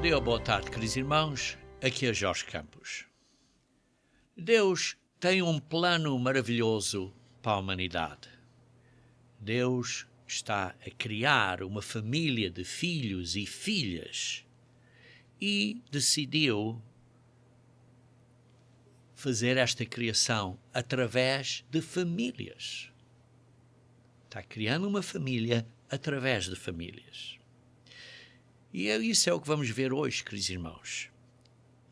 dia, boa tarde, queridos irmãos. Aqui é Jorge Campos. Deus tem um plano maravilhoso para a humanidade. Deus está a criar uma família de filhos e filhas e decidiu fazer esta criação através de famílias. Está criando uma família através de famílias. E isso é o que vamos ver hoje, queridos irmãos.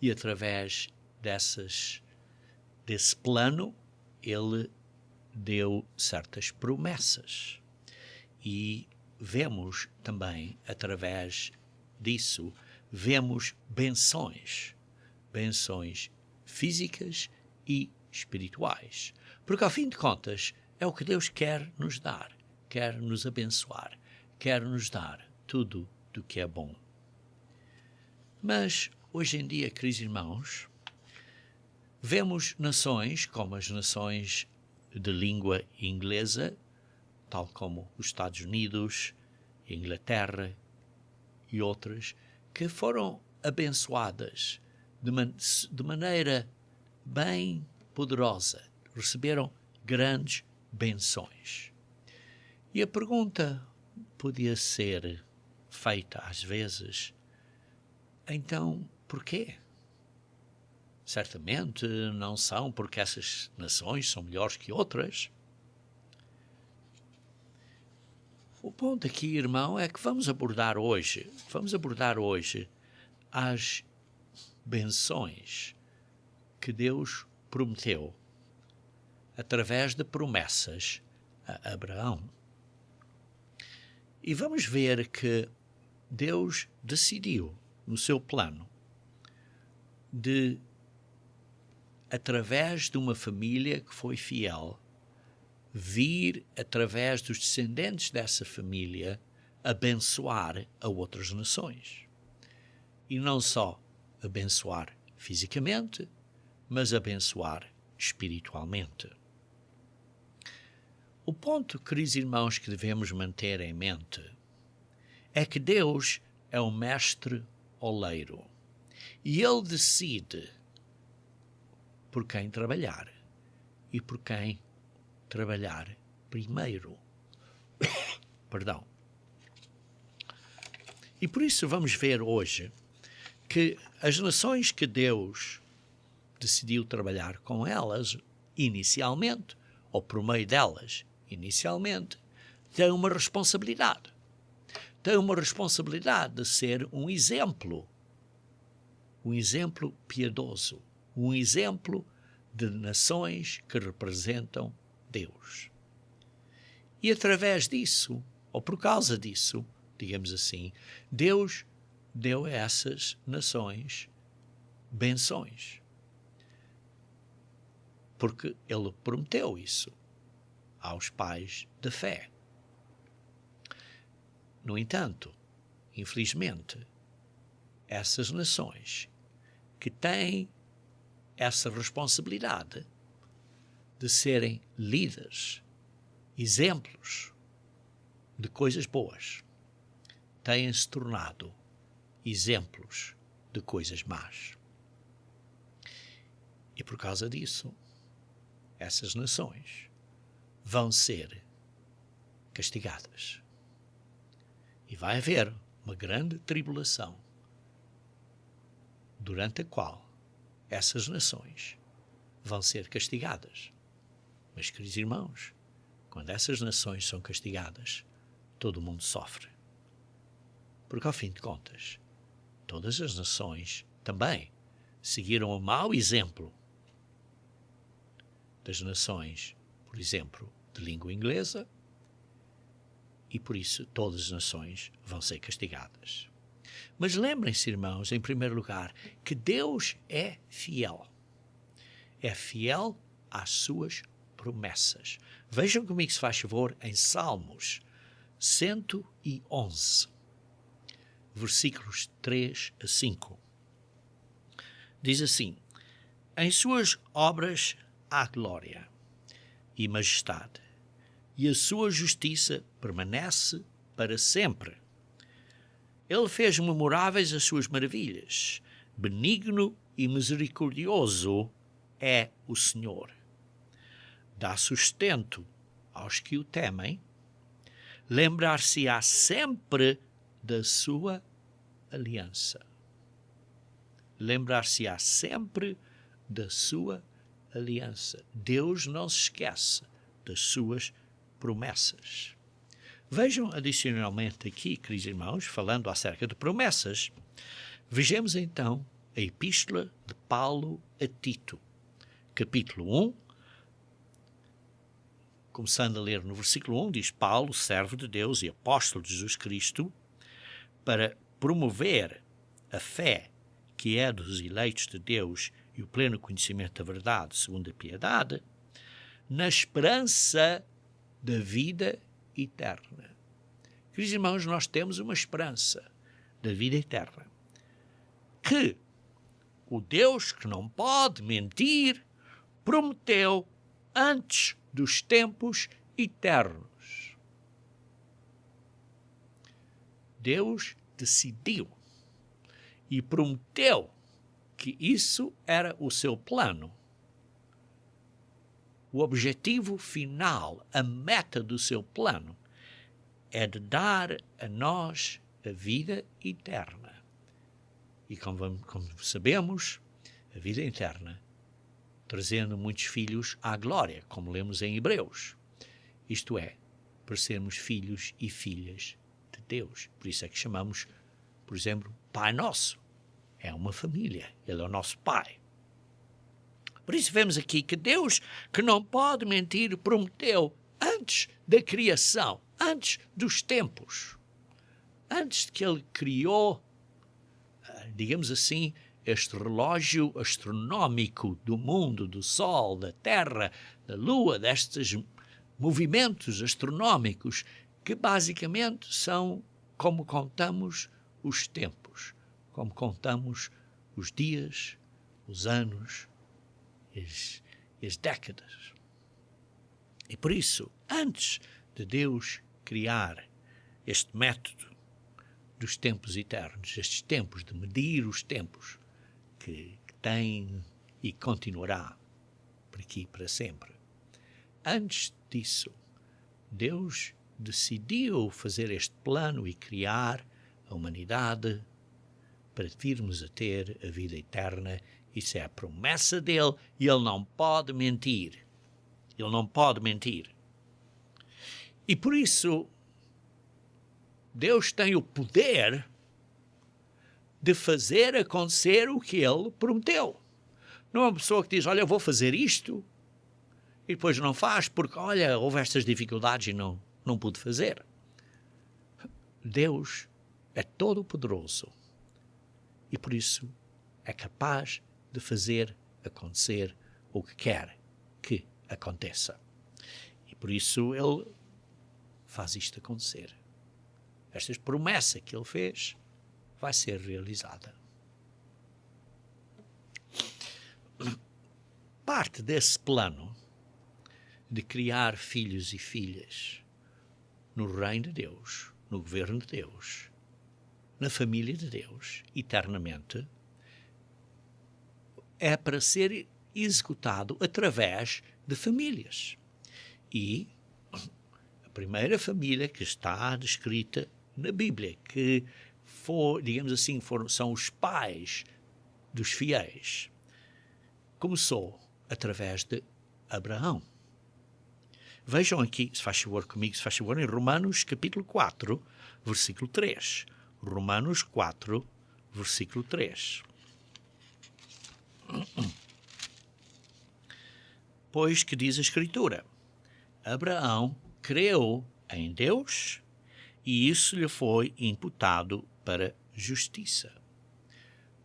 E através desse plano, ele deu certas promessas. E vemos também, através disso, vemos benções físicas e espirituais. Porque, ao fim de contas, é o que Deus quer nos dar, quer nos abençoar, quer nos dar tudo do que é bom. Mas, hoje em dia, queridos irmãos, vemos nações como as nações de língua inglesa, tal como os Estados Unidos, Inglaterra e outras, que foram abençoadas de maneira bem poderosa, receberam grandes benções. E a pergunta podia ser feita às vezes, então porquê? Certamente não são porque essas nações são melhores que outras. O ponto aqui, irmão, é que vamos abordar hoje as benções que Deus prometeu através de promessas a Abraão. E vamos ver que Deus decidiu, no seu plano, de, através de uma família que foi fiel, vir, através dos descendentes dessa família, abençoar a outras nações. E não só abençoar fisicamente, mas abençoar espiritualmente. O ponto, queridos irmãos, que devemos manter em mente é que Deus é o mestre oleiro e Ele decide por quem trabalhar e por quem trabalhar primeiro. Perdão. E por isso vamos ver hoje que as nações que Deus decidiu trabalhar com elas inicialmente, ou por meio delas inicialmente, têm uma responsabilidade. Têm uma responsabilidade de ser um exemplo piedoso, um exemplo de nações que representam Deus. E através disso, ou por causa disso, digamos assim, Deus deu a essas nações benções. Porque Ele prometeu isso aos pais da fé. No entanto, infelizmente, essas nações que têm essa responsabilidade de serem líderes, exemplos de coisas boas, têm-se tornado exemplos de coisas más. E por causa disso, essas nações vão ser castigadas. E vai haver uma grande tribulação, durante a qual essas nações vão ser castigadas. Mas, queridos irmãos, quando essas nações são castigadas, todo mundo sofre. Porque, ao fim de contas, todas as nações também seguiram o mau exemplo das nações, por exemplo, de língua inglesa, e por isso todas as nações vão ser castigadas. Mas lembrem-se, irmãos, em primeiro lugar, que Deus é fiel. É fiel às suas promessas. Vejam comigo, se faz favor, em Salmos 111, versículos 3 a 5. Diz assim: em suas obras há glória e majestade, e a sua justiça permanece para sempre. Ele fez memoráveis as suas maravilhas. Benigno e misericordioso é o Senhor. Dá sustento aos que o temem. Lembrar-se-á sempre da sua aliança. Lembrar-se-á sempre da sua aliança. Deus não se esquece das suas promessas. Vejam adicionalmente aqui, queridos irmãos, falando acerca de promessas, vejamos então a epístola de Paulo a Tito, capítulo 1, começando a ler no versículo 1, diz: Paulo, servo de Deus e apóstolo de Jesus Cristo, para promover a fé que é dos eleitos de Deus e o pleno conhecimento da verdade, segundo a piedade, na esperança da vida eterna. Queridos irmãos, nós temos uma esperança da vida eterna, que o Deus que não pode mentir prometeu antes dos tempos eternos. Deus decidiu e prometeu que isso era o seu plano. O objetivo final, a meta do seu plano, é de dar a nós a vida eterna. E como sabemos, a vida eterna, trazendo muitos filhos à glória, como lemos em Hebreus. Isto é, para sermos filhos e filhas de Deus. Por isso é que chamamos, por exemplo, Pai Nosso. É uma família, Ele é o nosso Pai. Por isso vemos aqui que Deus, que não pode mentir, prometeu antes da criação, antes dos tempos, antes de que Ele criou, digamos assim, este relógio astronómico do mundo, do Sol, da Terra, da Lua, destes movimentos astronómicos que basicamente são como contamos os tempos, como contamos os dias, os anos, as décadas. E por isso, antes de Deus criar este método dos tempos eternos, estes tempos de medir os tempos que tem e continuará por aqui para sempre, antes disso, Deus decidiu fazer este plano e criar a humanidade para virmos a ter a vida eterna. Isso é a promessa dele e ele não pode mentir. Ele não pode mentir. E por isso, Deus tem o poder de fazer acontecer o que ele prometeu. Não é uma pessoa que diz, olha, eu vou fazer isto, e depois não faz, porque, olha, houve estas dificuldades e não pude fazer. Deus é todo-poderoso e por isso é capaz de fazer acontecer o que quer que aconteça. E por isso ele faz isto acontecer. Esta promessa que ele fez vai ser realizada. Parte desse plano de criar filhos e filhas no reino de Deus, no governo de Deus, na família de Deus, eternamente, é para ser executado através de famílias. E a primeira família que está descrita na Bíblia, que digamos assim, são os pais dos fiéis, começou através de Abraão. Vejam aqui, se faz favor comigo, se faz favor, em Romanos capítulo 4, versículo 3. Romanos 4, versículo 3. Pois que diz a Escritura, Abraão creu em Deus e isso lhe foi imputado para justiça.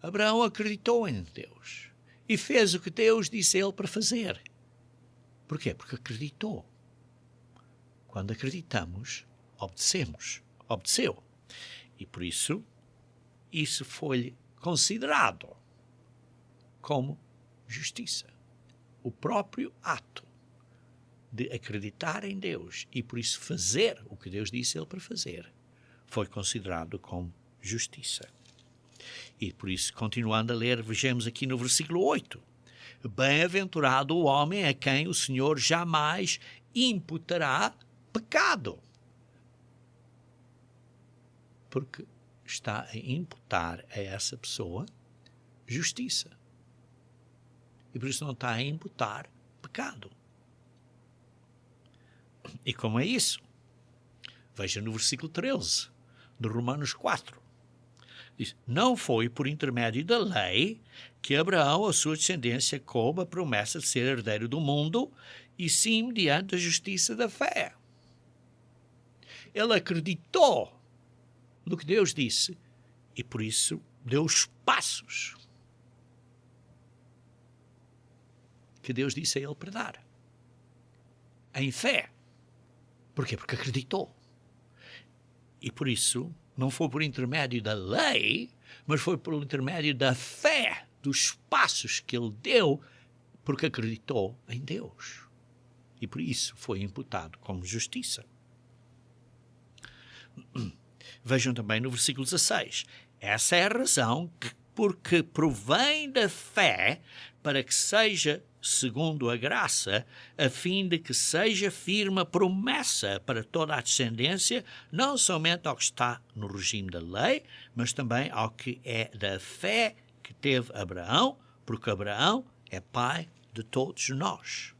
Abraão acreditou em Deus e fez o que Deus disse a ele para fazer. Porquê? Porque acreditou. Quando acreditamos, obedeceu. E por isso, isso foi considerado como justiça. O próprio ato de acreditar em Deus e por isso fazer o que Deus disse a ele para fazer, foi considerado como justiça. E por isso, continuando a ler, vejamos aqui no versículo 8. Bem-aventurado o homem a quem o Senhor jamais imputará pecado. Porque está a imputar a essa pessoa justiça. E por isso não está a imputar pecado. E como é isso? Veja no versículo 13 de Romanos 4. Diz, não foi por intermédio da lei que Abraão, a sua descendência, coube a promessa de ser herdeiro do mundo, e sim mediante a justiça da fé. Ele acreditou no que Deus disse e por isso deu os passos que Deus disse a ele para dar. Em fé. Porquê? Porque acreditou. E por isso não foi por intermédio da lei, mas foi por intermédio da fé, dos passos que ele deu, porque acreditou em Deus. E por isso foi imputado como justiça. Vejam também no versículo 16. Essa é a razão porque provém da fé para que seja segundo a graça, a fim de que seja firme a promessa para toda a descendência, não somente ao que está no regime da lei, mas também ao que é da fé que teve Abraão, porque Abraão é pai de todos nós.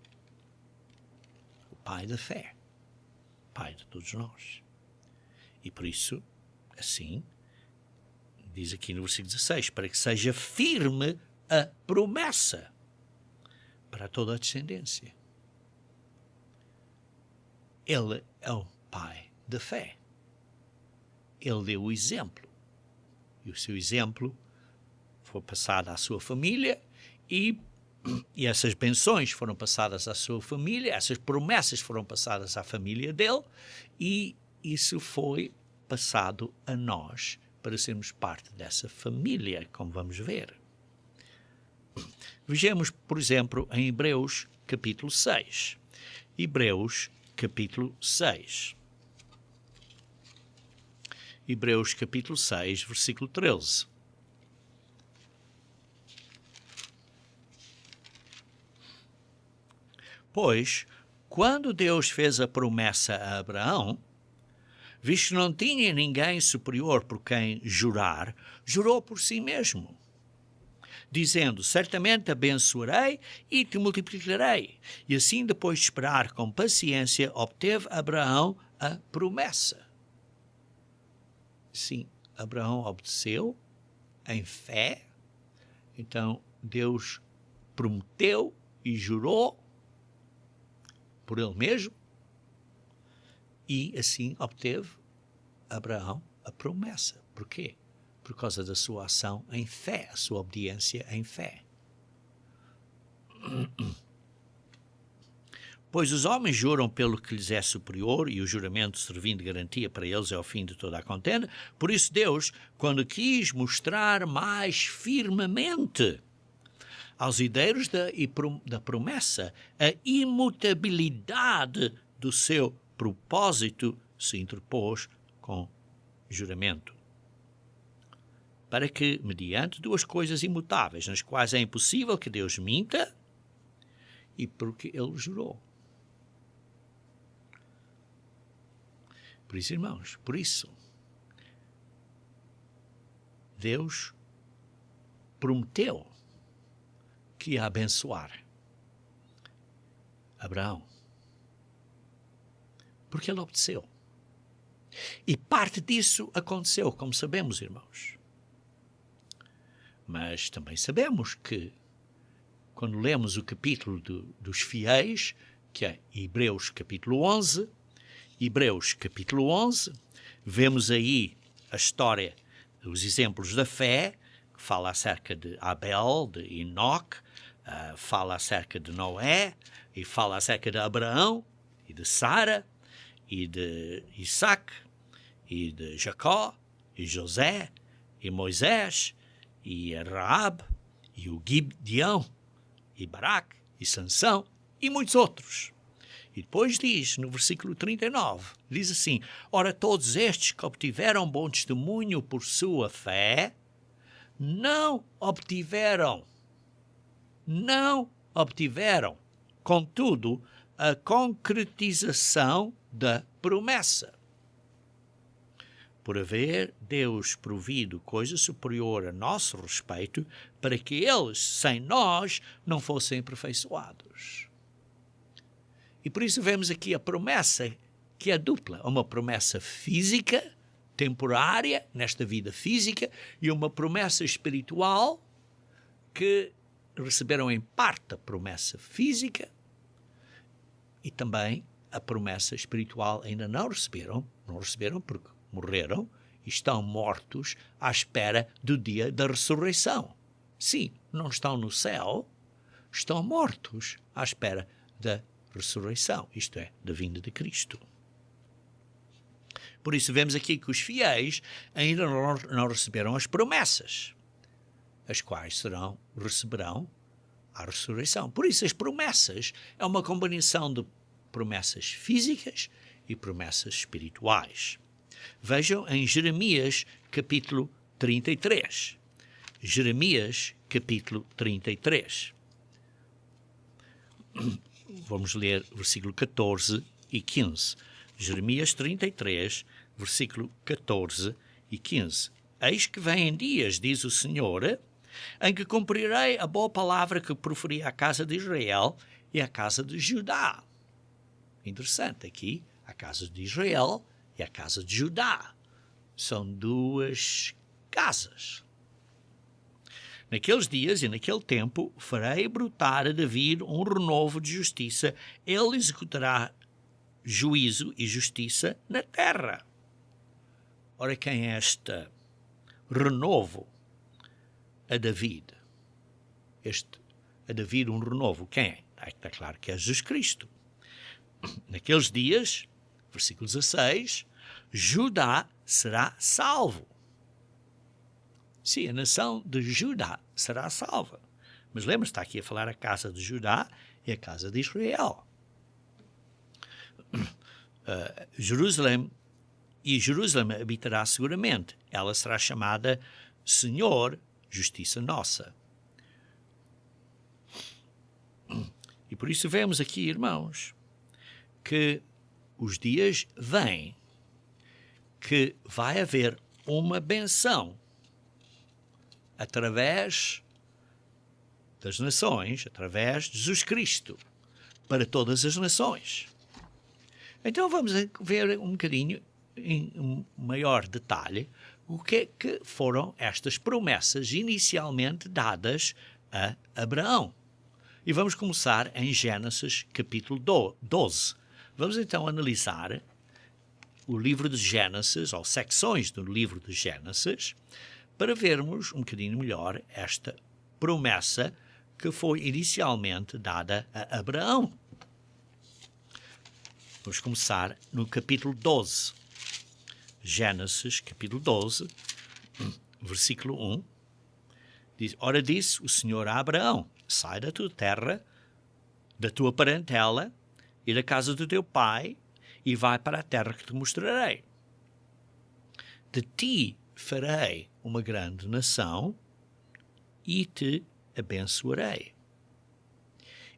O pai da fé. Pai de todos nós. E por isso, assim, diz aqui no versículo 16, para que seja firme a promessa para toda a descendência. Ele é o pai da fé. Ele deu o exemplo. E o seu exemplo foi passado à sua família e essas benções foram passadas à sua família, essas promessas foram passadas à família dele e isso foi passado a nós para sermos parte dessa família, como vamos ver. Vejamos, por exemplo, em Hebreus capítulo 6. Hebreus capítulo 6. Hebreus capítulo 6, versículo 13. Pois, quando Deus fez a promessa a Abraão, visto que não tinha ninguém superior por quem jurar, jurou por si mesmo, dizendo, certamente abençoarei e te multiplicarei. E assim, depois de esperar com paciência, obteve Abraão a promessa. Sim, Abraão obedeceu em fé, então Deus prometeu e jurou por ele mesmo, e assim obteve Abraão a promessa. Por quê? Por causa da sua ação em fé, a sua obediência em fé. Pois os homens juram pelo que lhes é superior, e o juramento servindo de garantia para eles é o fim de toda a contenda. Por isso Deus, quando quis mostrar mais firmemente aos herdeiros da promessa a imutabilidade do seu propósito, se interpôs com juramento, para que, mediante duas coisas imutáveis, nas quais é impossível que Deus minta, e porque ele jurou. Por isso, irmãos, por isso, Deus prometeu que ia abençoar Abraão, porque ele obedeceu. E parte disso aconteceu, como sabemos, irmãos. Mas também sabemos que, quando lemos o capítulo dos fiéis, que é Hebreus capítulo 11, vemos aí a história, os exemplos da fé, que fala acerca de Abel, de Enoque, fala acerca de Noé, e fala acerca de Abraão, e de Sara, e de Isaac, e de Jacó, e José, e Moisés, e Raabe, e o Gideão, e Baraque, e Sansão, e muitos outros. E depois diz, no versículo 39, diz assim: ora, todos estes que obtiveram bom testemunho por sua fé, não obtiveram, contudo, a concretização da promessa. Por haver Deus provido coisa superior a nosso respeito, para que eles, sem nós, não fossem aperfeiçoados. E por isso vemos aqui a promessa, que é dupla. Uma promessa física, temporária, nesta vida física, e uma promessa espiritual, que receberam em parte a promessa física, e também a promessa espiritual ainda não receberam porque morreram e estão mortos à espera do dia da ressurreição. Sim, não estão no céu, estão mortos à espera da ressurreição, isto é, da vinda de Cristo. Por isso vemos aqui que os fiéis ainda não receberam as promessas, as quais receberão a ressurreição. Por isso as promessas é uma combinação de promessas físicas e promessas espirituais. Vejam em Jeremias capítulo 33. Jeremias capítulo 33. Vamos ler versículo 14 e 15. Jeremias 33, versículo 14 e 15. Eis que vêm dias, diz o Senhor, em que cumprirei a boa palavra que proferi à casa de Israel e à casa de Judá. Interessante aqui, a casa de Israel e a casa de Judá. São duas casas. Naqueles dias e naquele tempo farei brotar a David um renovo de justiça. Ele executará juízo e justiça na terra. Ora, quem é este renovo a David? A David um renovo, quem é? Está claro que é Jesus Cristo. Naqueles dias, versículo 16, Judá será salvo. Sim, a nação de Judá será salva. Mas lembra-se, está aqui a falar a casa de Judá e a casa de Israel. Jerusalém habitará seguramente. Ela será chamada Senhor, Justiça Nossa. E por isso vemos aqui, irmãos, que os dias vêm, que vai haver uma benção através das nações, através de Jesus Cristo, para todas as nações. Então vamos ver um bocadinho, em um maior detalhe, o que é que foram estas promessas inicialmente dadas a Abraão. E vamos começar em Gênesis capítulo 12. Vamos então analisar o livro de Gênesis, ou secções do livro de Gênesis, para vermos um bocadinho melhor esta promessa que foi inicialmente dada a Abraão. Vamos começar no capítulo 12. Gênesis, capítulo 12, versículo 1. Diz: ora disse o Senhor a Abraão: sai da tua terra, da tua parentela e da casa do teu pai, e vai para a terra que te mostrarei. De ti farei uma grande nação e te abençoarei.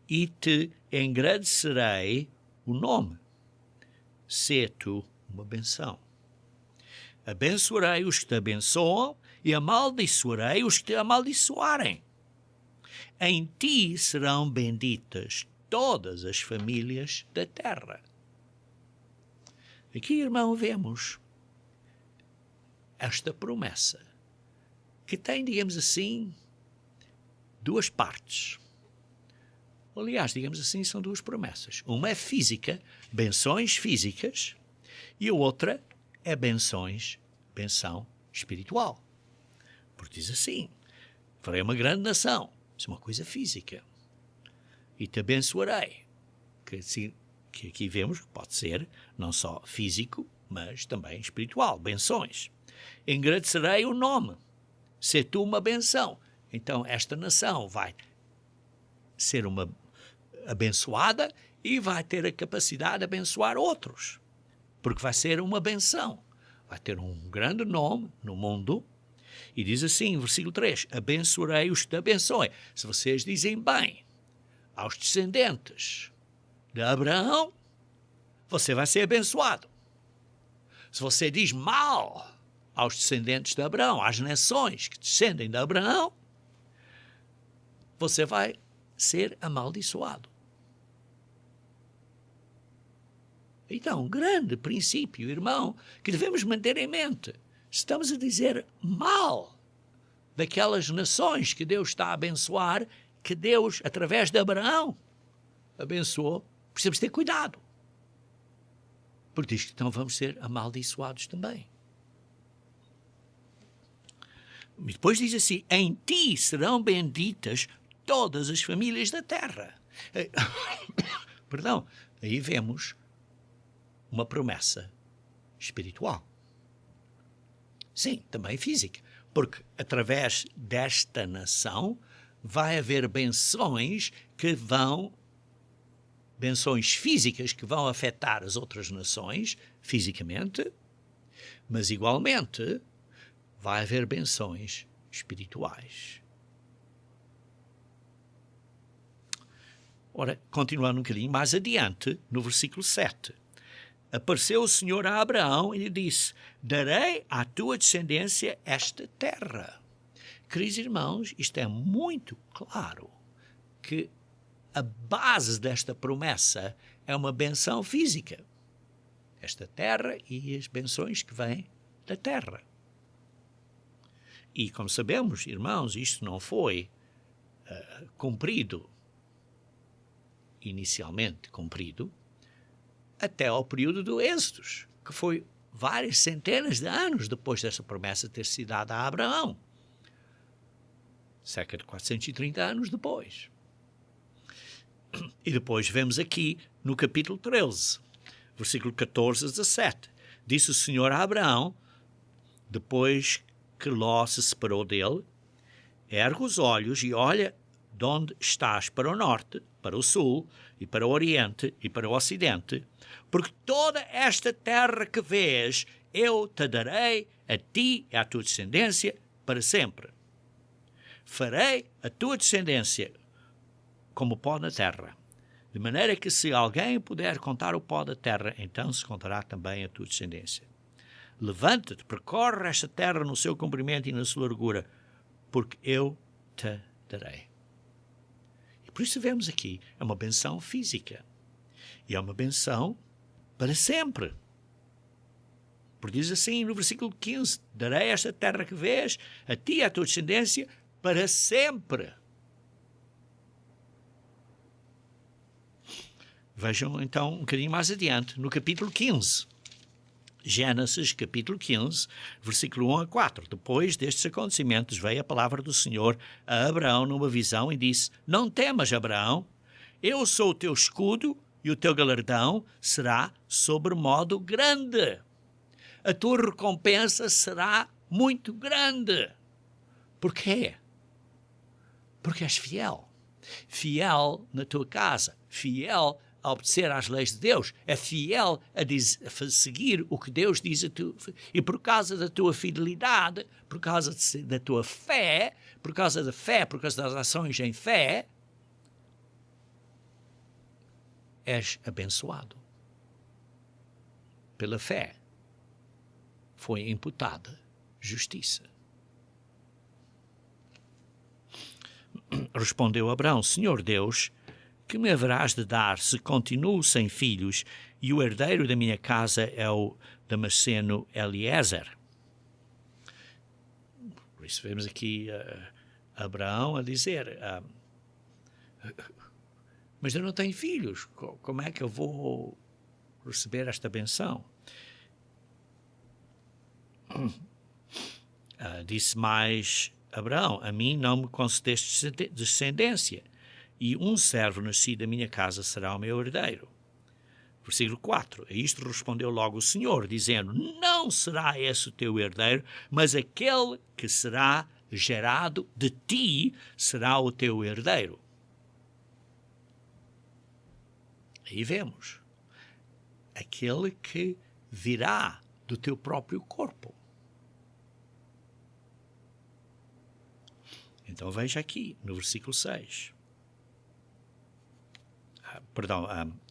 E te engrandecerei o nome. Sê tu uma benção. Abençoarei os que te abençoam e amaldiçoarei os que te amaldiçoarem. Em ti serão benditas todas as famílias da terra. Aqui, irmão, vemos esta promessa, que tem, digamos assim, duas partes. Aliás, digamos assim, são duas promessas. Uma é física, benções físicas, e a outra é benção espiritual. Porque diz assim: farei uma grande nação. Isso é uma coisa física. E te abençoarei. Que aqui vemos que pode ser não só físico, mas também espiritual. Benções. Engrandecerei o nome. Sê tu uma benção. Então esta nação vai ser uma abençoada e vai ter a capacidade de abençoar outros, porque vai ser uma benção. Vai ter um grande nome no mundo. E diz assim, versículo 3, abençoarei os que te abençoem. Se vocês dizem bem aos descendentes de Abraão, você vai ser abençoado. Se você diz mal aos descendentes de Abraão, às nações que descendem de Abraão, você vai ser amaldiçoado. Então, um grande princípio, irmão, que devemos manter em mente. Estamos a dizer mal daquelas nações que Deus está a abençoar, que Deus, através de Abraão, abençoou. Precisamos ter cuidado. Porque diz que então vamos ser amaldiçoados também. E depois diz assim, em ti serão benditas todas as famílias da terra. Perdão, aí vemos uma promessa espiritual. Sim, também física, porque através desta nação vai haver benções físicas que vão afetar as outras nações fisicamente, mas igualmente vai haver benções espirituais. Ora, continuando um bocadinho mais adiante, no versículo 7, apareceu o Senhor a Abraão e lhe disse, darei à tua descendência esta terra. Queridos irmãos, isto é muito claro, que a base desta promessa é uma benção física. Esta terra e as benções que vêm da terra. E como sabemos, irmãos, isto não foi inicialmente cumprido, até ao período do Êxodo, que foi várias centenas de anos depois dessa promessa ter sido dada a Abraão. Cerca de 430 anos depois. E depois vemos aqui no capítulo 13, versículo 14 a 17. Disse o Senhor a Abraão, depois que Ló se separou dele, ergue os olhos e olha de onde estás para o norte, para o sul, e para o oriente, e para o ocidente, porque toda esta terra que vês, eu te darei a ti e à tua descendência para sempre. Farei a tua descendência como o pó na terra, de maneira que se alguém puder contar o pó da terra, então se contará também a tua descendência. Levanta-te, percorre esta terra no seu comprimento e na sua largura, porque eu te darei. E por isso vemos aqui, é uma benção física. E é uma benção para sempre. Porque diz assim no versículo 15, darei esta terra que vês, a ti e à tua descendência, para sempre. Vejam então um bocadinho mais adiante, no capítulo 15. Gênesis, capítulo 15, versículo 1 a 4. Depois destes acontecimentos veio a palavra do Senhor a Abraão numa visão e disse, não temas, Abraão, eu sou o teu escudo e o teu galardão será sobremodo grande. A tua recompensa será muito grande. Porquê? Porque és fiel. Fiel na tua casa. Fiel a obedecer às leis de Deus. É fiel a seguir o que Deus diz a tu. E por causa da tua fidelidade, por causa da tua fé, por causa da fé, por causa das ações em fé, és abençoado. Pela fé foi imputada justiça. Respondeu Abraão, Senhor Deus, que me haverás de dar se continuo sem filhos e o herdeiro da minha casa é o Damasceno Eliezer? Por isso vemos aqui Abraão a dizer, mas eu não tenho filhos, como é que eu vou receber esta benção? Disse mais Abraão, a mim não me concedeste descendência, e um servo nascido da minha casa será o meu herdeiro. Versículo 4, a isto respondeu logo o Senhor, dizendo, não será esse o teu herdeiro, mas aquele que será gerado de ti será o teu herdeiro. Aí vemos. Aquele que virá do teu próprio corpo. Então veja aqui, no versículo 6.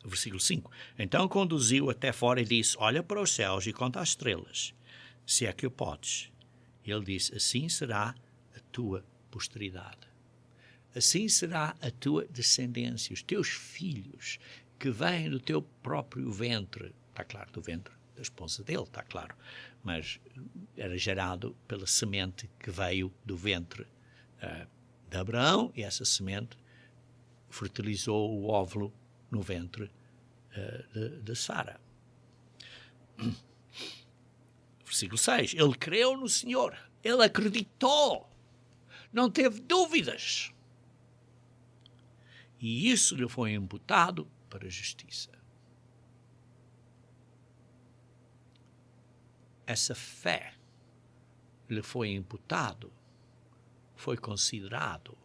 Versículo 5. Então conduziu até fora e disse, olha para os céus e conta as estrelas, se é que o podes. Ele disse, assim será a tua posteridade. Assim será a tua descendência, os teus filhos, que vêm do teu próprio ventre. Está claro, do ventre da esposa dele, está claro. Mas era gerado pela semente que veio do ventre de Abraão, e essa semente fertilizou o óvulo no ventre de Sara. Versículo 6. Ele creu no Senhor. Ele acreditou. Não teve dúvidas. E isso lhe foi imputado para a justiça. Essa fé lhe foi imputado, foi considerado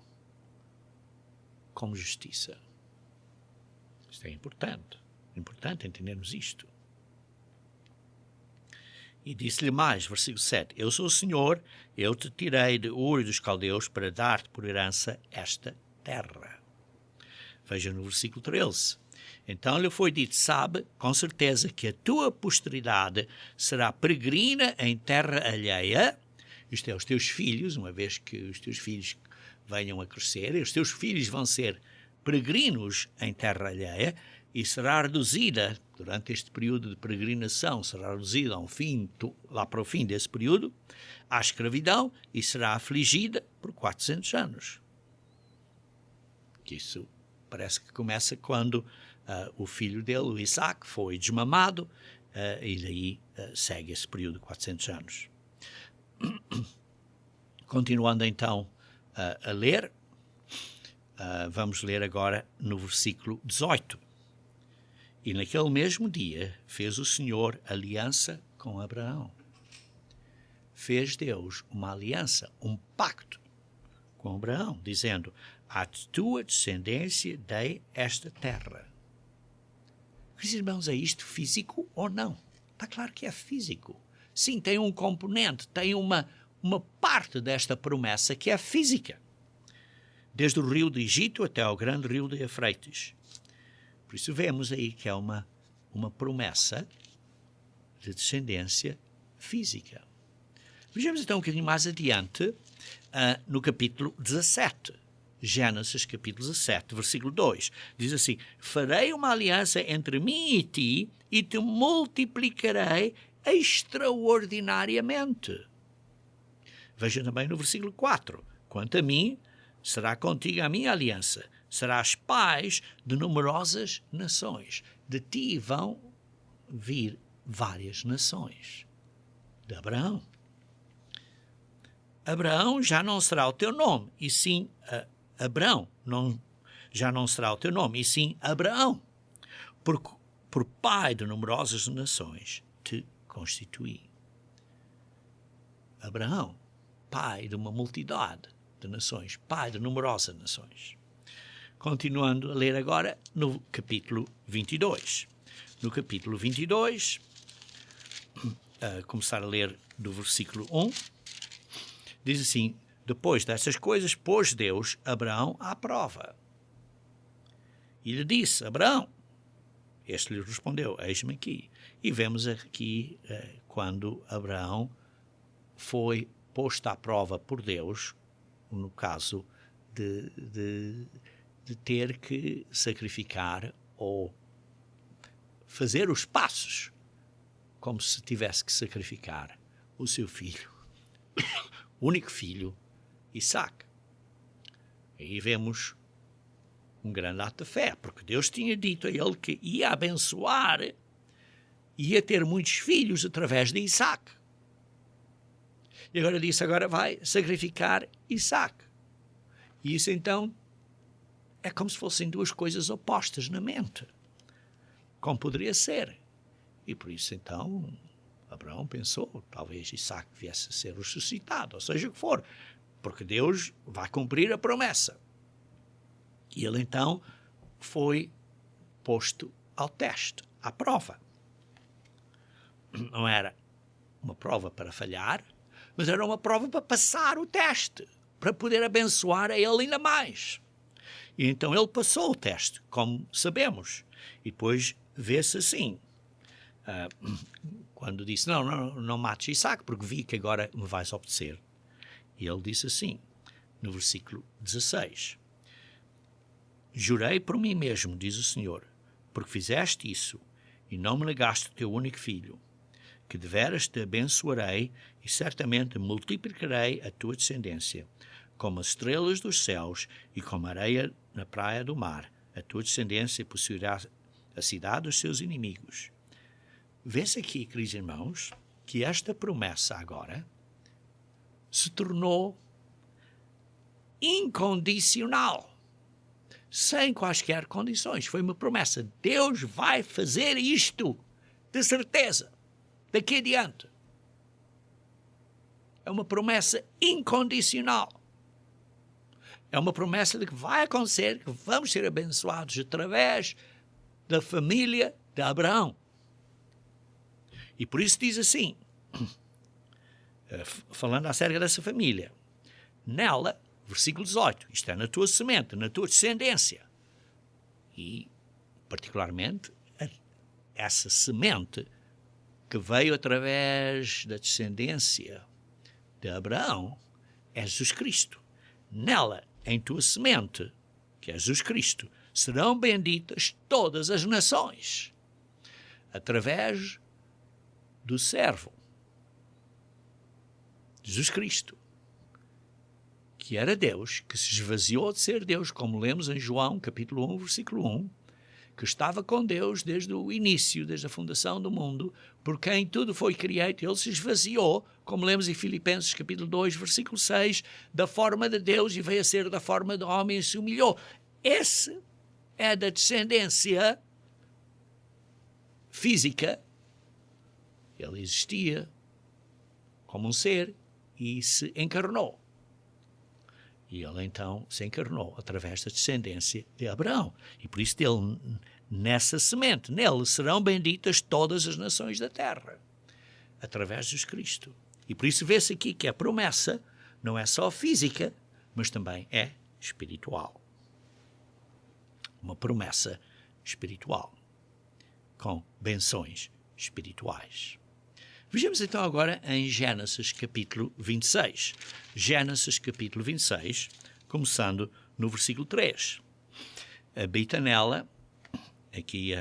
como justiça. Isto é importante entendermos isto. E disse-lhe mais, versículo 7, eu sou o Senhor, eu te tirei de Ur dos Caldeus para dar-te por herança esta terra. Veja no versículo 13. Então lhe foi dito, sabe, com certeza que a tua posteridade será peregrina em terra alheia, isto é, os teus filhos, uma vez que os teus filhos venham a crescer, os teus filhos vão ser peregrinos em terra alheia, e será reduzida, durante este período de peregrinação, será reduzida lá para o fim desse período, à escravidão, e será afligida por 400 anos. Isso parece que começa quando o filho dele, o Isaac, foi desmamado, e daí segue esse período de 400 anos. Continuando então a ler, vamos ler agora no versículo 18. E naquele mesmo dia fez o Senhor aliança com Abraão. Fez Deus uma aliança, um pacto com Abraão, dizendo, à tua descendência dei esta terra. Meus irmãos, é isto físico ou não? Está claro que é físico. Sim, tem um componente, tem uma parte desta promessa que é física. Desde o rio do Egito até ao grande rio de Eufrates. Por isso vemos aí que é uma promessa de descendência física. Vejamos então um bocadinho mais adiante, no capítulo 17. Gênesis, capítulo 17, versículo 2. Diz assim, farei uma aliança entre mim e ti e te multiplicarei extraordinariamente. Veja também no versículo 4. Quanto a mim, será contigo a minha aliança. Serás pais de numerosas nações. De ti vão vir várias nações. De Abraão. Abraão já não será o teu nome, e sim Abrão. Já não será o teu nome, e sim Abraão. Por pai de numerosas nações te constituí. Abraão, pai de uma multidão de nações, pai de numerosas nações. Continuando a ler agora no capítulo 22. No capítulo 22, começar a ler do versículo 1, diz assim, depois dessas coisas pôs Deus Abraão à prova. E lhe disse, Abraão, este lhe respondeu, eis-me aqui. E vemos aqui quando Abraão foi posto à prova por Deus, no caso de ter que sacrificar ou fazer os passos como se tivesse que sacrificar o seu filho, único filho, Isaac. Aí vemos um grande ato de fé, porque Deus tinha dito a ele que ia abençoar, ia ter muitos filhos através de Isaac. E agora disse, agora vai sacrificar Isaac. E isso então é como se fossem duas coisas opostas na mente. Como poderia ser. E por isso então Abraão pensou, talvez Isaac viesse a ser ressuscitado, ou seja o que for, porque Deus vai cumprir a promessa. E ele então foi posto ao teste, à prova. Não era uma prova para falhar, mas era uma prova para passar o teste, para poder abençoar a ele ainda mais. E então ele passou o teste, como sabemos. E depois vê-se assim, quando disse, não mates Isaac, porque vi que agora me vais obedecer. E ele disse assim, no versículo 16, jurei por mim mesmo, diz o Senhor, porque fizeste isso e não me negaste o teu único filho, que deveras te abençoarei e certamente multiplicarei a tua descendência, como as estrelas dos céus e como a areia na praia do mar. A tua descendência possuirá a cidade dos seus inimigos. Vê-se aqui, queridos irmãos, que esta promessa agora se tornou incondicional, sem quaisquer condições. Foi uma promessa. Deus vai fazer isto, de certeza, daqui adiante. É uma promessa incondicional. É uma promessa de que vai acontecer, que vamos ser abençoados através da família de Abraão. E por isso diz assim, falando acerca dessa família, nela, versículo 18, isto é, na tua semente, na tua descendência. E, particularmente, essa semente que veio através da descendência de Abraão é Jesus Cristo. Nela, em tua semente, que é Jesus Cristo, serão benditas todas as nações, através do servo, Jesus Cristo, que era Deus, que se esvaziou de ser Deus, como lemos em João, capítulo 1, versículo 1, que estava com Deus desde o início, desde a fundação do mundo, por quem tudo foi criado. Ele se esvaziou, como lemos em Filipenses, capítulo 2, versículo 6, da forma de Deus e veio a ser da forma de homem e se humilhou. Esse é da descendência física. Ele existia como um ser e se encarnou. E ele então se encarnou através da descendência de Abraão. E por isso dele, nessa semente, nele serão benditas todas as nações da terra, através de Jesus Cristo. E por isso vê-se aqui que a promessa não é só física, mas também é espiritual. Uma promessa espiritual, com benções espirituais. Vejamos então agora em Gênesis capítulo 26. Gênesis capítulo 26, começando no versículo 3. Habita nela, aqui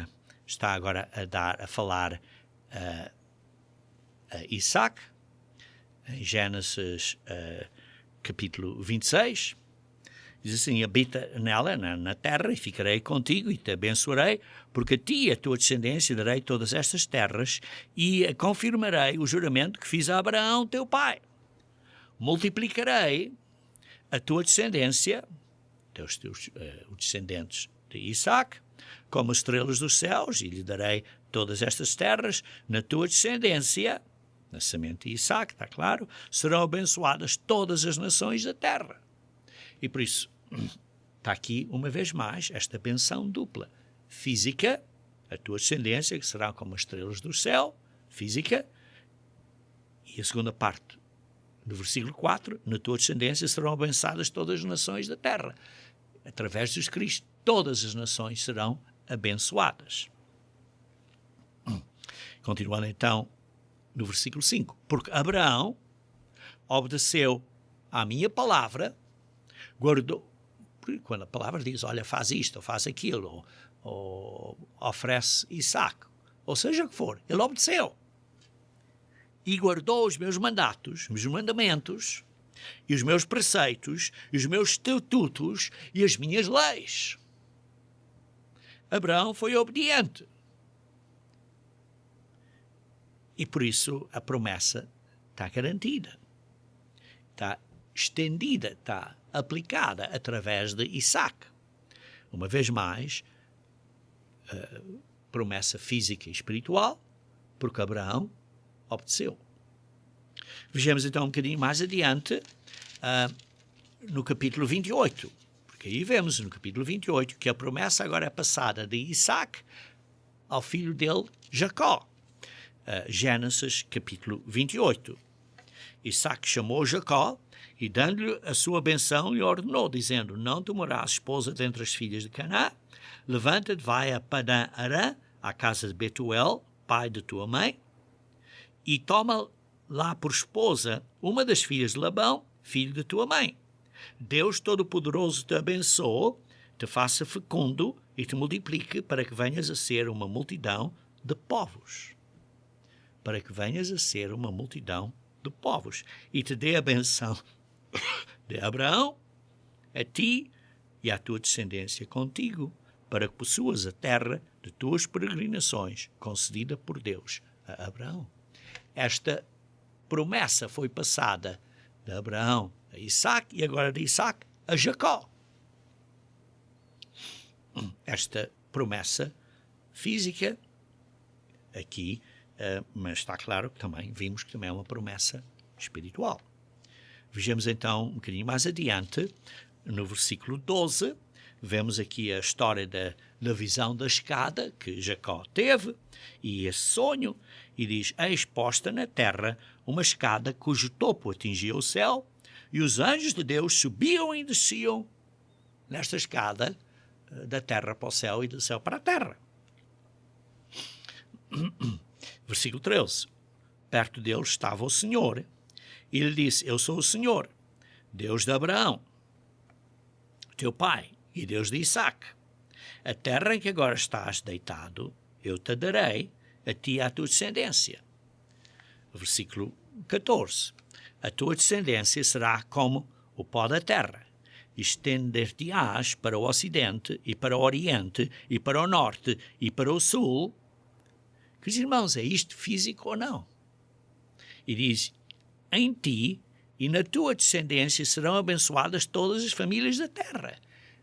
está agora a falar a Isaac, em Gênesis capítulo 26, diz assim, habita nela, na terra, e ficarei contigo e te abençoarei, porque a ti e a tua descendência darei todas estas terras e confirmarei o juramento que fiz a Abraão, teu pai. Multiplicarei a tua descendência, os descendentes de Isaac, como as estrelas dos céus, e lhe darei todas estas terras. Na tua descendência, na semente de Isaac, está claro, serão abençoadas todas as nações da terra. E por isso, está aqui, uma vez mais, esta benção dupla. Física, a tua descendência, que será como as estrelas do céu, física, e a segunda parte do versículo 4, na tua descendência serão abençoadas todas as nações da terra. Através de Jesus Cristo, todas as nações serão abençoadas. Continuando então, no versículo 5, porque Abraão obedeceu à minha palavra, guardou, quando a palavra diz, olha, faz isto, ou faz aquilo, ou oferece Isaac, ou seja o que for, ele obedeceu. E guardou os meus mandatos, os meus mandamentos, e os meus preceitos, e os meus estatutos, e as minhas leis. Abraão foi obediente. E por isso a promessa está garantida, está estendida, está aplicada através de Isaac. Uma vez mais, promessa física e espiritual, porque Abraão obedeceu. Vejamos então um bocadinho mais adiante, no capítulo 28, porque aí vemos no capítulo 28 que a promessa agora é passada de Isaac ao filho dele, Jacó. Gênesis capítulo 28. Isaac chamou Jacó e, dando-lhe a sua benção, lhe ordenou, dizendo: não tomarás esposa dentre as filhas de Canaã. Levanta-te, vai a Padã-Arã, à casa de Betuel, pai de tua mãe, e toma lá por esposa uma das filhas de Labão, filho de tua mãe. Deus Todo-Poderoso te abençoe, te faça fecundo e te multiplique, para que venhas a ser uma multidão de povos. Para que venhas a ser uma multidão de povos. E te dê a benção de Abraão, a ti e à tua descendência contigo, para que possuas a terra de tuas peregrinações, concedida por Deus a Abraão. Esta promessa foi passada de Abraão a Isaac e agora de Isaac a Jacó. Esta promessa física aqui, mas está claro que também vimos que também é uma promessa espiritual. Vejamos então um bocadinho mais adiante, no versículo 12, vemos aqui a história da visão da escada que Jacó teve e esse sonho, e diz: eis posta na terra uma escada cujo topo atingia o céu, e os anjos de Deus subiam e desciam nesta escada da terra para o céu e do céu para a terra. Versículo 13. Perto dele estava o Senhor, e lhe disse: eu sou o Senhor, Deus de Abraão, teu pai, e Deus de Isaac. A terra em que agora estás deitado, eu te darei, a ti e à tua descendência. Versículo 14. A tua descendência será como o pó da terra. Estender-te-ás para o ocidente, e para o oriente, e para o norte, e para o sul. Queridos irmãos, é isto físico ou não? E diz: em ti e na tua descendência serão abençoadas todas as famílias da terra.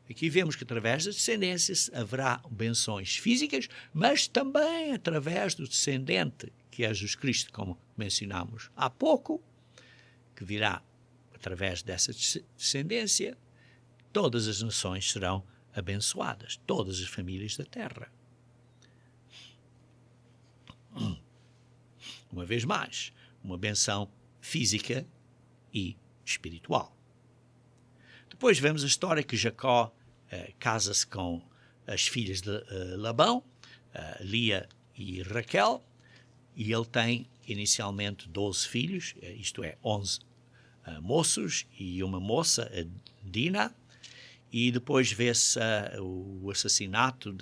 Aqui vemos que através das descendências haverá benções físicas, mas também através do descendente, que é Jesus Cristo, como mencionámos há pouco, que virá através dessa descendência, todas as nações serão abençoadas, todas as famílias da terra. Uma vez mais, uma benção física e espiritual. Depois vemos a história que Jacó casa-se com as filhas de Labão, Lia e Raquel, e ele tem inicialmente 12 filhos, isto é, 11 moços e uma moça, a Dina, e depois vê-se o assassinato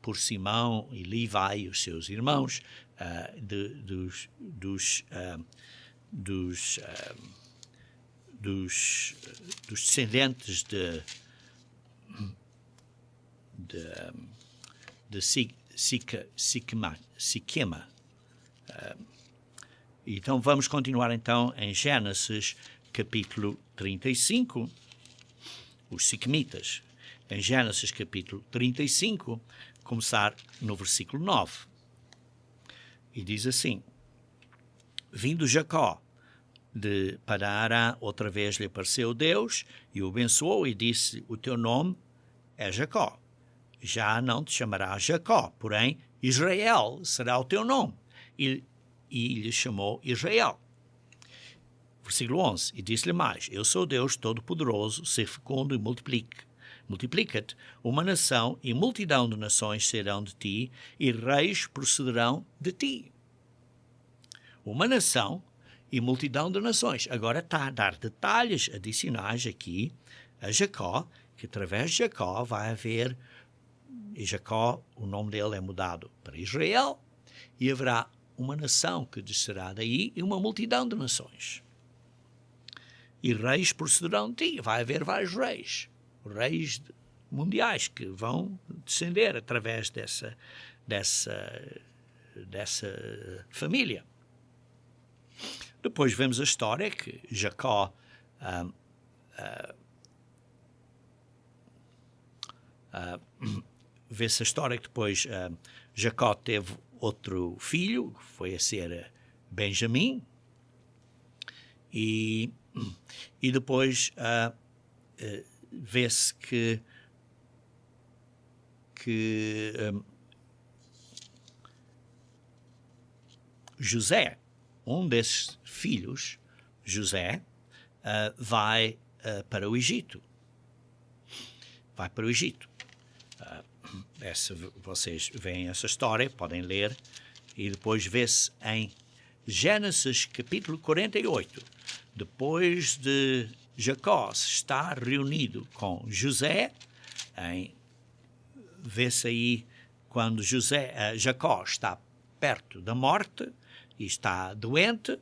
por Simão e Levi e os seus irmãos, dos descendentes de Siquema. Então vamos continuar então em Gênesis capítulo 35, os Siquemitas. Em Gênesis capítulo 35, começar no versículo 9. E diz assim: vindo Jacó de Padã-Arã, outra vez lhe apareceu Deus e o abençoou e disse: o teu nome é Jacó. Já não te chamarás Jacó, porém Israel será o teu nome. E lhe chamou Israel. Versículo 11. E disse-lhe mais: eu sou Deus Todo-Poderoso, ser fecundo e multiplica-te. Uma nação e multidão de nações serão de ti, e reis procederão de ti. Uma nação e multidão de nações. Agora está a dar detalhes adicionais aqui a Jacó, que através de Jacó vai haver, e Jacó, o nome dele é mudado para Israel, e haverá uma nação que descerá daí e uma multidão de nações. E reis procederão de ti. Vai haver vários reis mundiais que vão descender através dessa família. Depois vemos a história que Jacó vê-se a história que depois Jacó teve outro filho, que foi a ser Benjamim, e depois vê-se que José, um desses filhos, José, vai para o Egito. Vai para o Egito. Vocês veem essa história, podem ler, e depois vê-se em Gênesis capítulo 48. Depois de Jacó estar reunido com José, vê-se aí quando Jacó está perto da morte e está doente,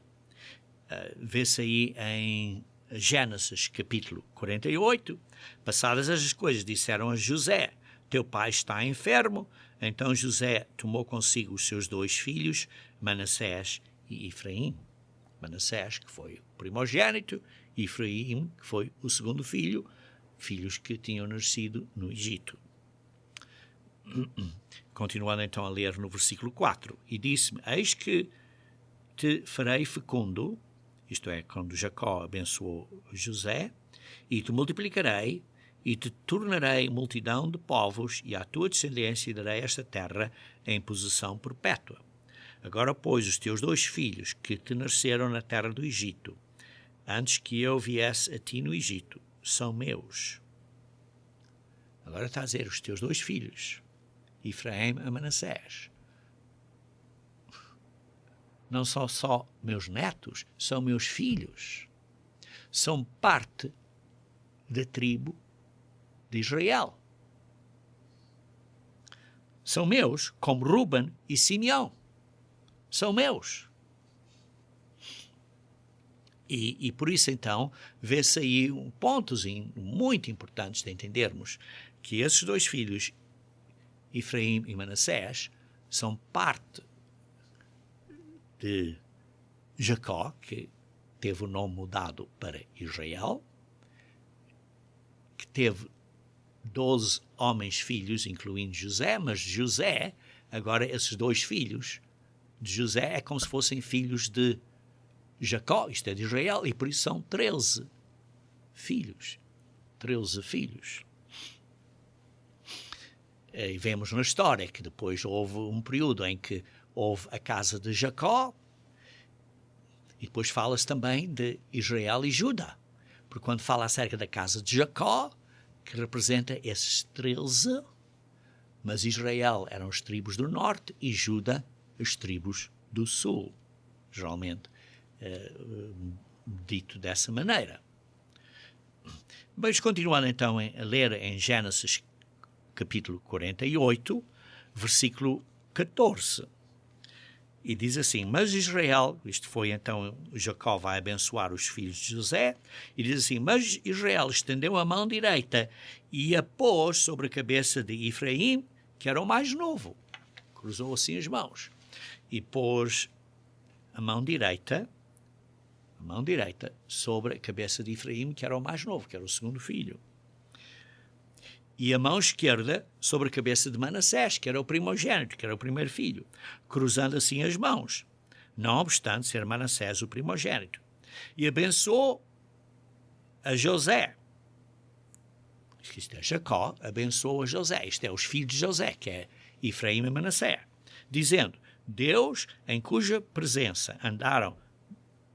vê-se aí em Gênesis capítulo 48. Passadas as coisas, disseram a José: teu pai está enfermo. Então José tomou consigo os seus 2 filhos, Manassés e Efraim. Manassés, que foi o primogênito, e Efraim, que foi o segundo filho, filhos que tinham nascido no Egito. Continuando então a ler no versículo 4, e disse-me: eis que te farei fecundo, isto é, quando Jacó abençoou José, e te multiplicarei, e te tornarei multidão de povos, e à tua descendência darei esta terra em possessão perpétua. Agora, pois, os teus 2 filhos que te nasceram na terra do Egito, antes que eu viesse a ti no Egito, são meus. Agora está a dizer, os teus 2 filhos, Efraim e Manassés, não são só meus netos, são meus filhos. São parte da tribo de Israel. São meus, como Ruben e Simeão. São meus. E por isso, então, vê-se aí pontos muito importantes de entendermos que esses 2 filhos, Efraim e Manassés, são parte de Jacó, que teve o nome mudado para Israel, que teve 12 homens filhos, incluindo José, mas José, agora esses 2 filhos de José é como se fossem filhos de Jacó, isto é de Israel, e por isso são 13 filhos. 13 filhos. E vemos na história que depois houve um período em que houve a casa de Jacó, e depois fala-se também de Israel e Judá. Porque quando fala acerca da casa de Jacó, que representa esses 13, mas Israel eram as tribos do norte e Judá as tribos do sul, geralmente dito dessa maneira. Mas continuando então a ler em Gênesis capítulo 48, versículo 14, e diz assim: mas Israel, isto foi então, Jacó vai abençoar os filhos de José, e diz assim: mas Israel estendeu a mão direita e a pôs sobre a cabeça de Efraim, que era o mais novo, cruzou assim as mãos, e pôs a mão direita sobre a cabeça de Efraim, que era o mais novo, que era o segundo filho, e a mão esquerda sobre a cabeça de Manassés, que era o primogênito, que era o primeiro filho, cruzando assim as mãos, não obstante ser Manassés o primogênito. E abençoou a José. Isto é Jacó, abençoou a José. Isto é os filhos de José, que é Efraim e Manassés, dizendo: Deus, em cuja presença andaram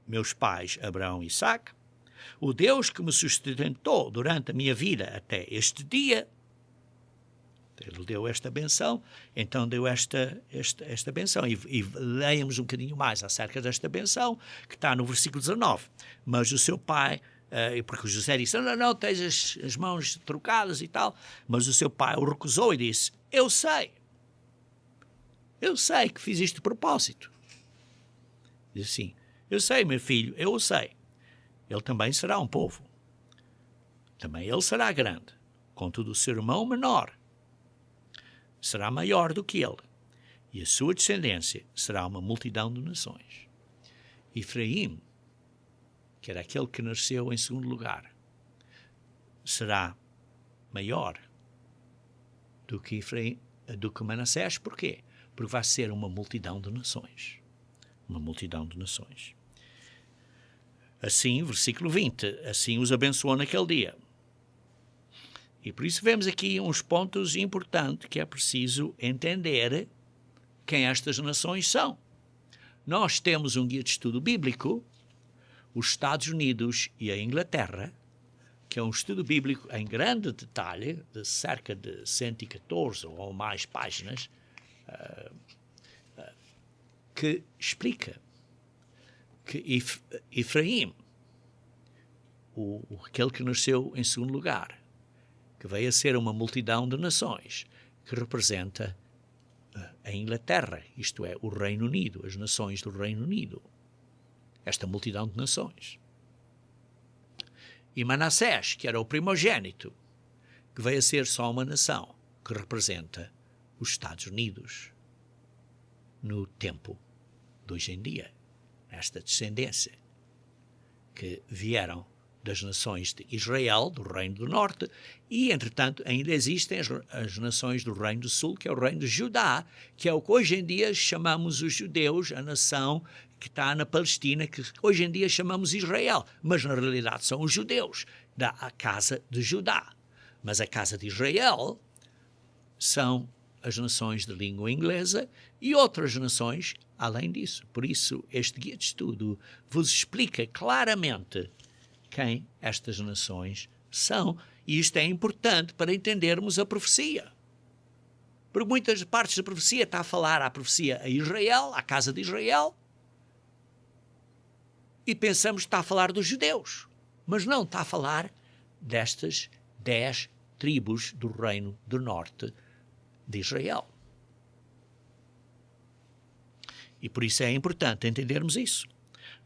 meus pais Abraão e Isaque, o Deus que me sustentou durante a minha vida até este dia. Ele deu esta benção, então deu esta benção. E leiamos um bocadinho mais acerca desta benção, que está no versículo 19. Mas o seu pai, porque o José disse: não, tens as mãos trocadas e tal. Mas o seu pai o recusou e disse: eu sei que fiz isto de propósito. Diz assim: eu sei, meu filho, eu o sei. Ele também será um povo. Também ele será grande. Contudo, o seu irmão menor será maior do que ele, e a sua descendência será uma multidão de nações. Efraim, que era aquele que nasceu em segundo lugar, será maior do que Manassés. Porquê? Porque vai ser uma multidão de nações. Uma multidão de nações. Assim, versículo 20, assim os abençoou naquele dia. E por isso vemos aqui uns pontos importantes que é preciso entender quem estas nações são. nós temos um guia de estudo bíblico, os Estados Unidos e a Inglaterra, que é um estudo bíblico em grande detalhe, de cerca de 114 ou mais páginas, que explica que Efraim, aquele que nasceu em segundo lugar, que veio a ser uma multidão de nações, que representa a Inglaterra, isto é, o Reino Unido, as nações do Reino Unido, esta multidão de nações. E Manassés, que era o primogênito, que veio a ser só uma nação, que representa os Estados Unidos no tempo de hoje em dia, esta descendência, que vieram das nações de Israel, do Reino do Norte, e, entretanto, ainda existem as nações do Reino do Sul, que é o Reino de Judá, que é o que hoje em dia chamamos os judeus, a nação que está na Palestina, que hoje em dia chamamos Israel, mas na realidade são os judeus da casa de Judá. Mas a casa de Israel são as nações de língua inglesa e outras nações além disso. Por isso, este guia de estudo vos explica claramente quem estas nações são. E isto é importante para entendermos a profecia. Por muitas partes da profecia está a falar a profecia a Israel, à casa de Israel, e pensamos que está a falar dos judeus. Mas não, está a falar destas 10 tribos do Reino do Norte de Israel. E por isso é importante entendermos isso.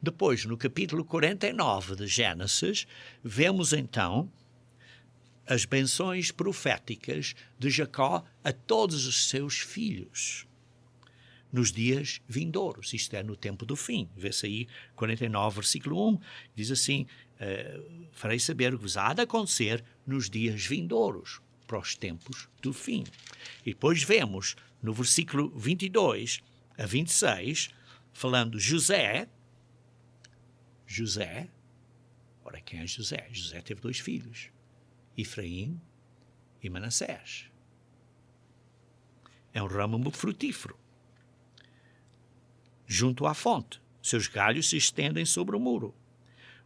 Depois, no capítulo 49 de Gênesis, vemos então as benções proféticas de Jacó a todos os seus filhos nos dias vindouros, isto é, no tempo do fim. Vê-se aí 49, versículo 1, diz assim, farei saber o que vos há de acontecer nos dias vindouros, para os tempos do fim. E depois vemos no versículo 22 a 26, falando José, ora quem é José? José teve 2 filhos, Efraim e Manassés. É um ramo frutífero, junto à fonte. Seus galhos se estendem sobre o muro.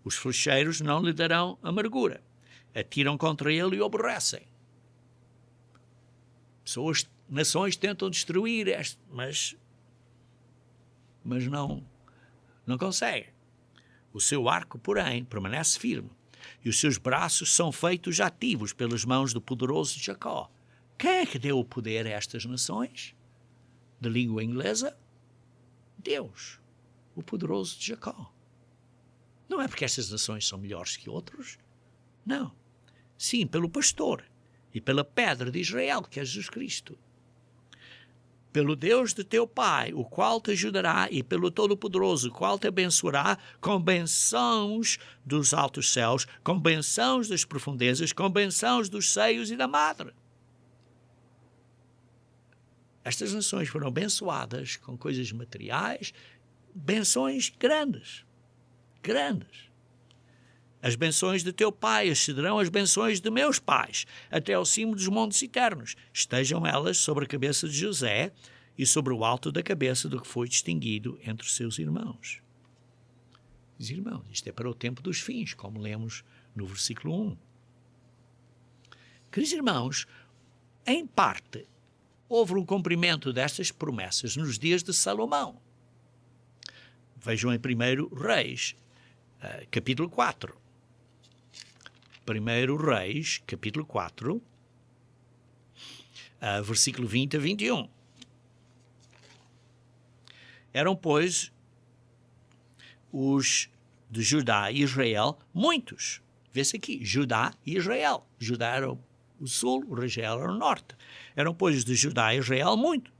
Os flecheiros não lhe darão amargura. Atiram contra ele e o aborrecem. Nações tentam destruir este, mas não conseguem. O seu arco, porém, permanece firme, e os seus braços são feitos ativos pelas mãos do poderoso Jacó. Quem é que deu o poder a estas nações? De língua inglesa? Deus, o poderoso de Jacó. Não é porque estas nações são melhores que outros. Não. Sim, pelo pastor e pela pedra de Israel, que é Jesus Cristo. Pelo Deus de teu Pai, o qual te ajudará, e pelo Todo-Poderoso, o qual te abençoará com bênçãos dos altos céus, com bênçãos das profundezas, com bênçãos dos seios e da madre. Estas nações foram abençoadas com coisas materiais, bênçãos grandes. As bênçãos de teu Pai excederão as bênçãos de meus pais, até ao cimo dos montes eternos. Estejam elas sobre a cabeça de José e sobre o alto da cabeça do que foi distinguido entre os seus irmãos. Os irmãos, isto é para o tempo dos fins, como lemos no versículo 1. Queridos irmãos, em parte, houve um cumprimento destas promessas nos dias de Salomão. Vejam em 1 Reis, capítulo 4. 1 Reis, capítulo 4, versículo 20 a 21. Eram, pois, os de Judá e Israel muitos. Vê-se aqui, Judá e Israel. Judá era o sul, o Israel era o norte. Eram, pois, de Judá e Israel muito,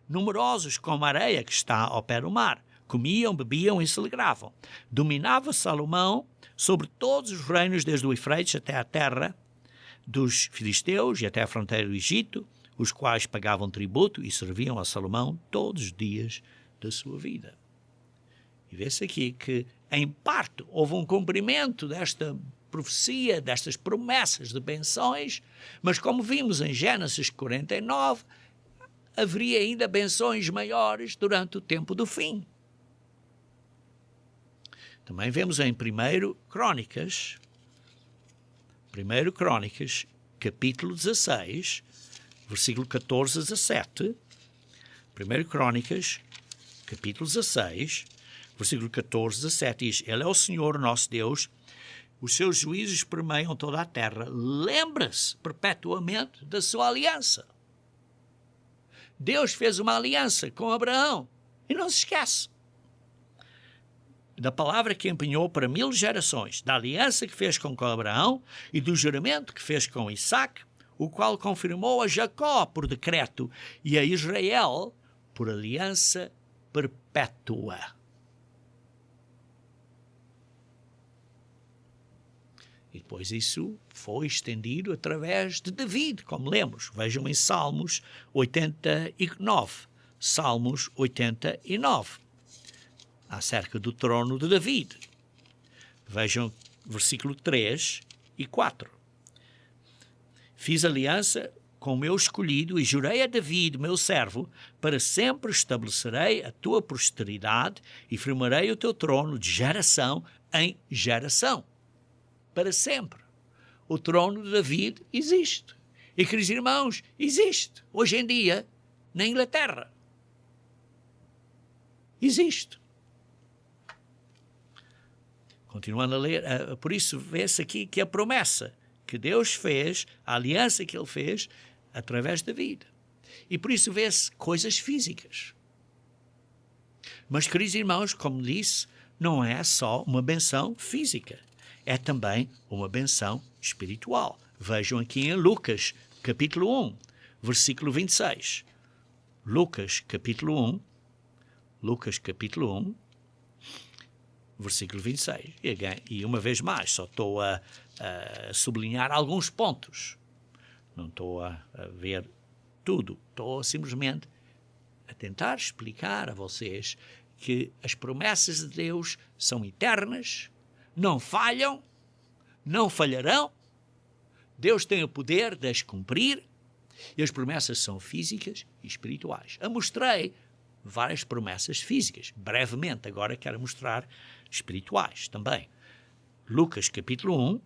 numerosos como a areia que está ao pé do mar. Comiam, bebiam e se alegravam. Dominava Salomão sobre todos os reinos, desde o Eufrates até a terra dos filisteus e até a fronteira do Egito, os quais pagavam tributo e serviam a Salomão todos os dias da sua vida. E vê-se aqui que, em parte, houve um cumprimento desta profecia, destas promessas de benções, mas como vimos em Gênesis 49, haveria ainda benções maiores durante o tempo do fim. Também vemos em 1 Crônicas, capítulo 16, versículo 14 a 17. 1 Crônicas, capítulo 16, versículo 14 a 17, diz: Ele é o Senhor, nosso Deus, os seus juízos permeiam toda a terra. Lembra-se perpetuamente da sua aliança. Deus fez uma aliança com Abraão e não se esquece da palavra que empenhou para 1000 gerações, da aliança que fez com Abraão e do juramento que fez com Isaque, o qual confirmou a Jacó por decreto e a Israel por aliança perpétua. E depois isso foi estendido através de David, como lemos. Vejam em Salmos 89. Salmos 89. Acerca do trono de David. Vejam versículo 3 e 4. Fiz aliança com o meu escolhido e jurei a David, meu servo, para sempre estabelecerei a tua posteridade e firmarei o teu trono de geração em geração. Para sempre. O trono de David existe. E, queridos irmãos, existe. Hoje em dia, na Inglaterra. Existe. Continuando a ler, por isso vê-se aqui que a promessa que Deus fez, a aliança que ele fez, através da vida. E por isso vê-se coisas físicas. Mas, queridos irmãos, como disse, não é só uma benção física. É também uma benção espiritual. Vejam aqui em Lucas, capítulo 1, versículo 26. Lucas, capítulo 1, versículo 26. E uma vez mais, só estou a sublinhar alguns pontos. Não estou a ver tudo. Estou simplesmente a tentar explicar a vocês que as promessas de Deus são eternas, não falham, não falharão. Deus tem o poder de as cumprir e as promessas são físicas e espirituais. Eu mostrei várias promessas físicas. Brevemente, agora quero mostrar espirituais também. Lucas, capítulo 1,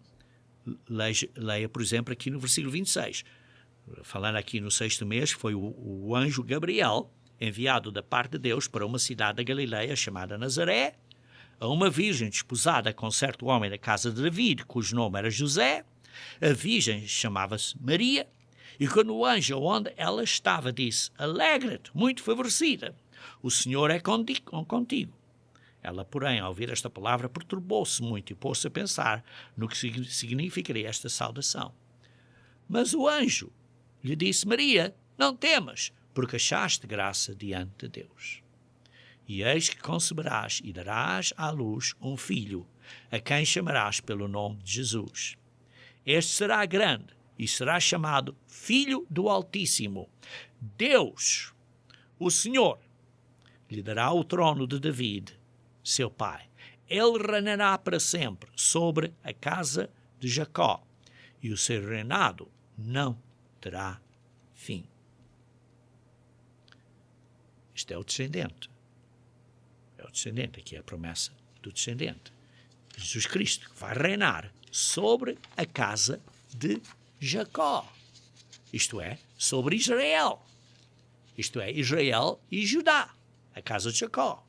leia, por exemplo, aqui no versículo 26. Falando aqui no 6º mês, foi o anjo Gabriel, enviado da parte de Deus para uma cidade da Galileia chamada Nazaré, a uma virgem desposada com certo homem da casa de David, cujo nome era José. A virgem chamava-se Maria, e quando o anjo onde ela estava disse: Alegra-te, muito favorecida, o Senhor é contigo. Ela, porém, ao ouvir esta palavra, perturbou-se muito e pôs-se a pensar no que significaria esta saudação. Mas o anjo lhe disse: Maria, não temas, porque achaste graça diante de Deus. E eis que conceberás e darás à luz um filho, a quem chamarás pelo nome de Jesus. Este será grande e será chamado Filho do Altíssimo. Deus, o Senhor, lhe dará o trono de David, seu pai. Ele reinará para sempre sobre a casa de Jacó, e o seu reinado não terá fim. Este é o descendente. É o descendente, aqui é a promessa do descendente. Jesus Cristo vai reinar sobre a casa de Jacó. Isto é, sobre Israel. Isto é, Israel e Judá, a casa de Jacó.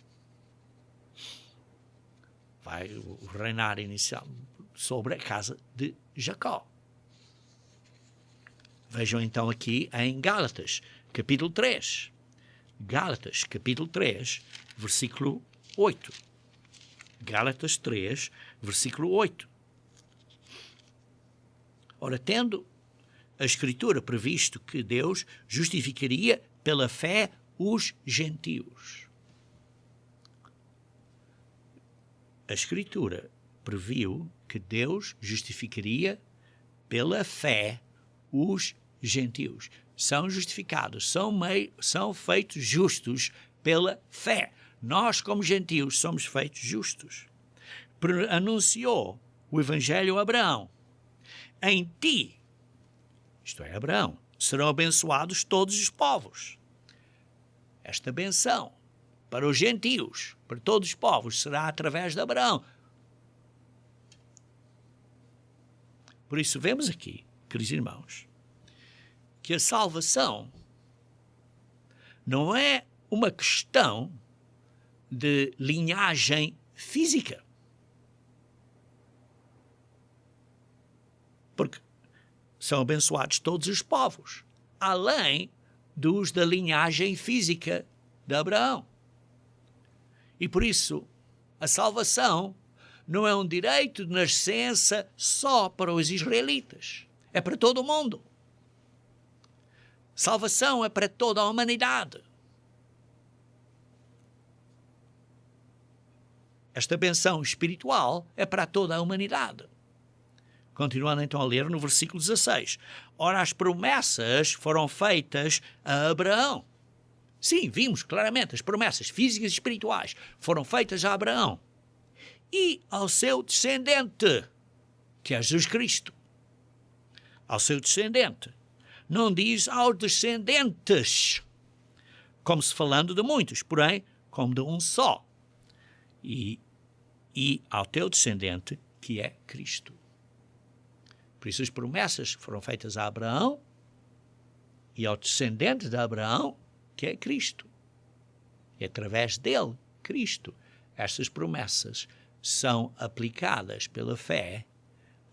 Vai reinar inicial sobre a casa de Jacó. Vejam então aqui em Gálatas, capítulo 3. Gálatas, capítulo 3, versículo 8. Gálatas 3, versículo 8. Ora, tendo a Escritura previsto que Deus justificaria pela fé os gentios. A Escritura previu que Deus justificaria pela fé os gentios. São justificados, são feitos justos pela fé. Nós, como gentios, somos feitos justos. Anunciou o Evangelho a Abraão. Em ti, isto é, Abraão, serão abençoados todos os povos. Esta benção para os gentios, para todos os povos, será através de Abraão. Por isso vemos aqui, queridos irmãos, que a salvação não é uma questão de linhagem física. Porque são abençoados todos os povos, além dos da linhagem física de Abraão. E por isso, a salvação não é um direito de nascença só para os israelitas. É para todo o mundo. Salvação é para toda a humanidade. Esta benção espiritual é para toda a humanidade. Continuando então a ler no versículo 16. Ora, as promessas foram feitas a Abraão. Sim, vimos claramente as promessas físicas e espirituais foram feitas a Abraão e ao seu descendente, que é Jesus Cristo. Ao seu descendente. Não diz aos descendentes, como se falando de muitos, porém, como de um só. E ao teu descendente, que é Cristo. Por isso as promessas foram feitas a Abraão e ao descendente de Abraão, que é Cristo. E através dele, Cristo, estas promessas são aplicadas pela fé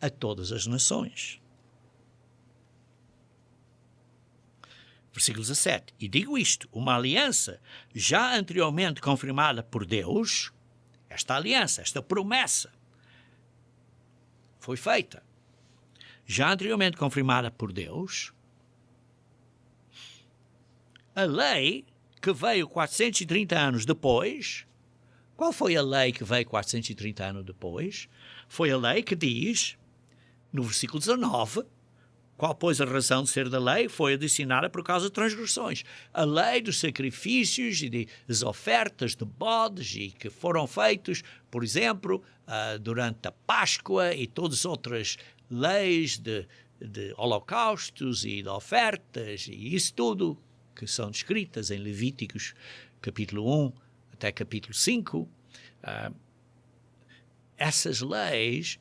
a todas as nações. Versículo 17. E digo isto, uma aliança já anteriormente confirmada por Deus, esta aliança, esta promessa, foi feita, já anteriormente confirmada por Deus. A lei que veio 430 anos depois, qual foi a lei que veio 430 anos depois? Foi a lei que diz, no versículo 19, qual, pois, a razão de ser da lei? Foi adicionada por causa de transgressões. A lei dos sacrifícios e das ofertas de bodes e que foram feitos, por exemplo, durante a Páscoa e todas as outras leis de holocaustos e de ofertas e isso tudo que são descritas em Levíticos capítulo 1 até capítulo 5. Essas leis